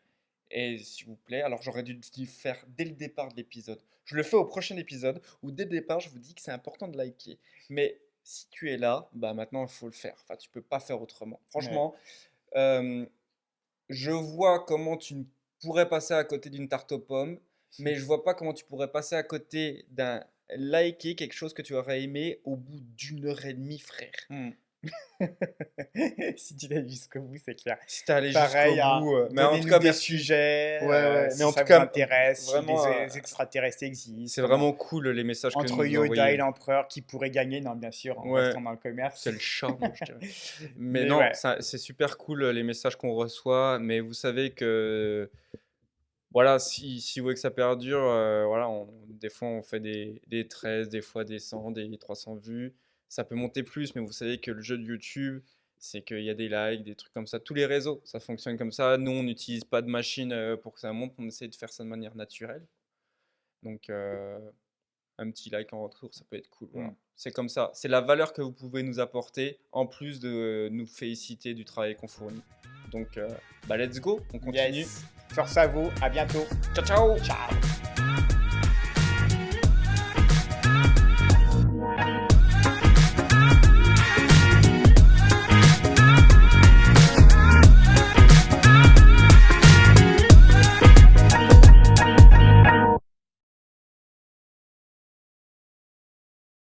Et s'il vous plaît, alors j'aurais dû le faire dès le départ de l'épisode. Je le fais au prochain épisode où dès le départ, je vous dis que c'est important de liker. Mais si tu es là, bah maintenant il faut le faire. Enfin, tu peux pas faire autrement.
Ouais.
Franchement, je vois comment tu ne pourrais passer à côté d'une tarte aux pommes, mais je vois pas comment tu pourrais passer à côté d'un liker quelque chose que tu aurais aimé au bout d'1 heure et demie, frère.
Mm. Si tu l'as jusqu'au bout, c'est clair.
Si t'es allé jusqu'au
Pareil, hein,
bout, mais en tout
donnez-nous
cas,
des
merci.
sujets,
Ouais, ouais,
si
mais en
ça
tout
vous
cas,
intéresse, si
vraiment,
des extraterrestres
c'est
existent,
vraiment cool les messages que
entre
vous nous
Yoda et
envoyez.
l'empereur, qui pourrait gagner? Non, bien sûr, en
Ouais,
restant dans le commerce.
c'est le chat, moi, je dirais. Mais
Mais
non,
ouais,
c'est super cool les messages qu'on reçoit, mais vous savez que voilà, si vous voulez que ça perdure, voilà, des fois on fait des 13, des fois des 100, des 300 vues. Ça peut monter plus, mais vous savez que le jeu de YouTube, c'est qu'il y a des likes, des trucs comme ça. Tous les réseaux, ça fonctionne comme ça. Nous, on n'utilise pas de machine pour que ça monte, on essaie de faire ça de manière naturelle. Donc, un petit like en retour, ça peut être cool. Voilà.
mm.
C'est comme ça. C'est la valeur que vous pouvez nous apporter, en plus de nous féliciter du travail qu'on fournit. Donc, bah let's go, on continue.
Yes. Force à vous, à bientôt.
Ciao, ciao!
Ciao.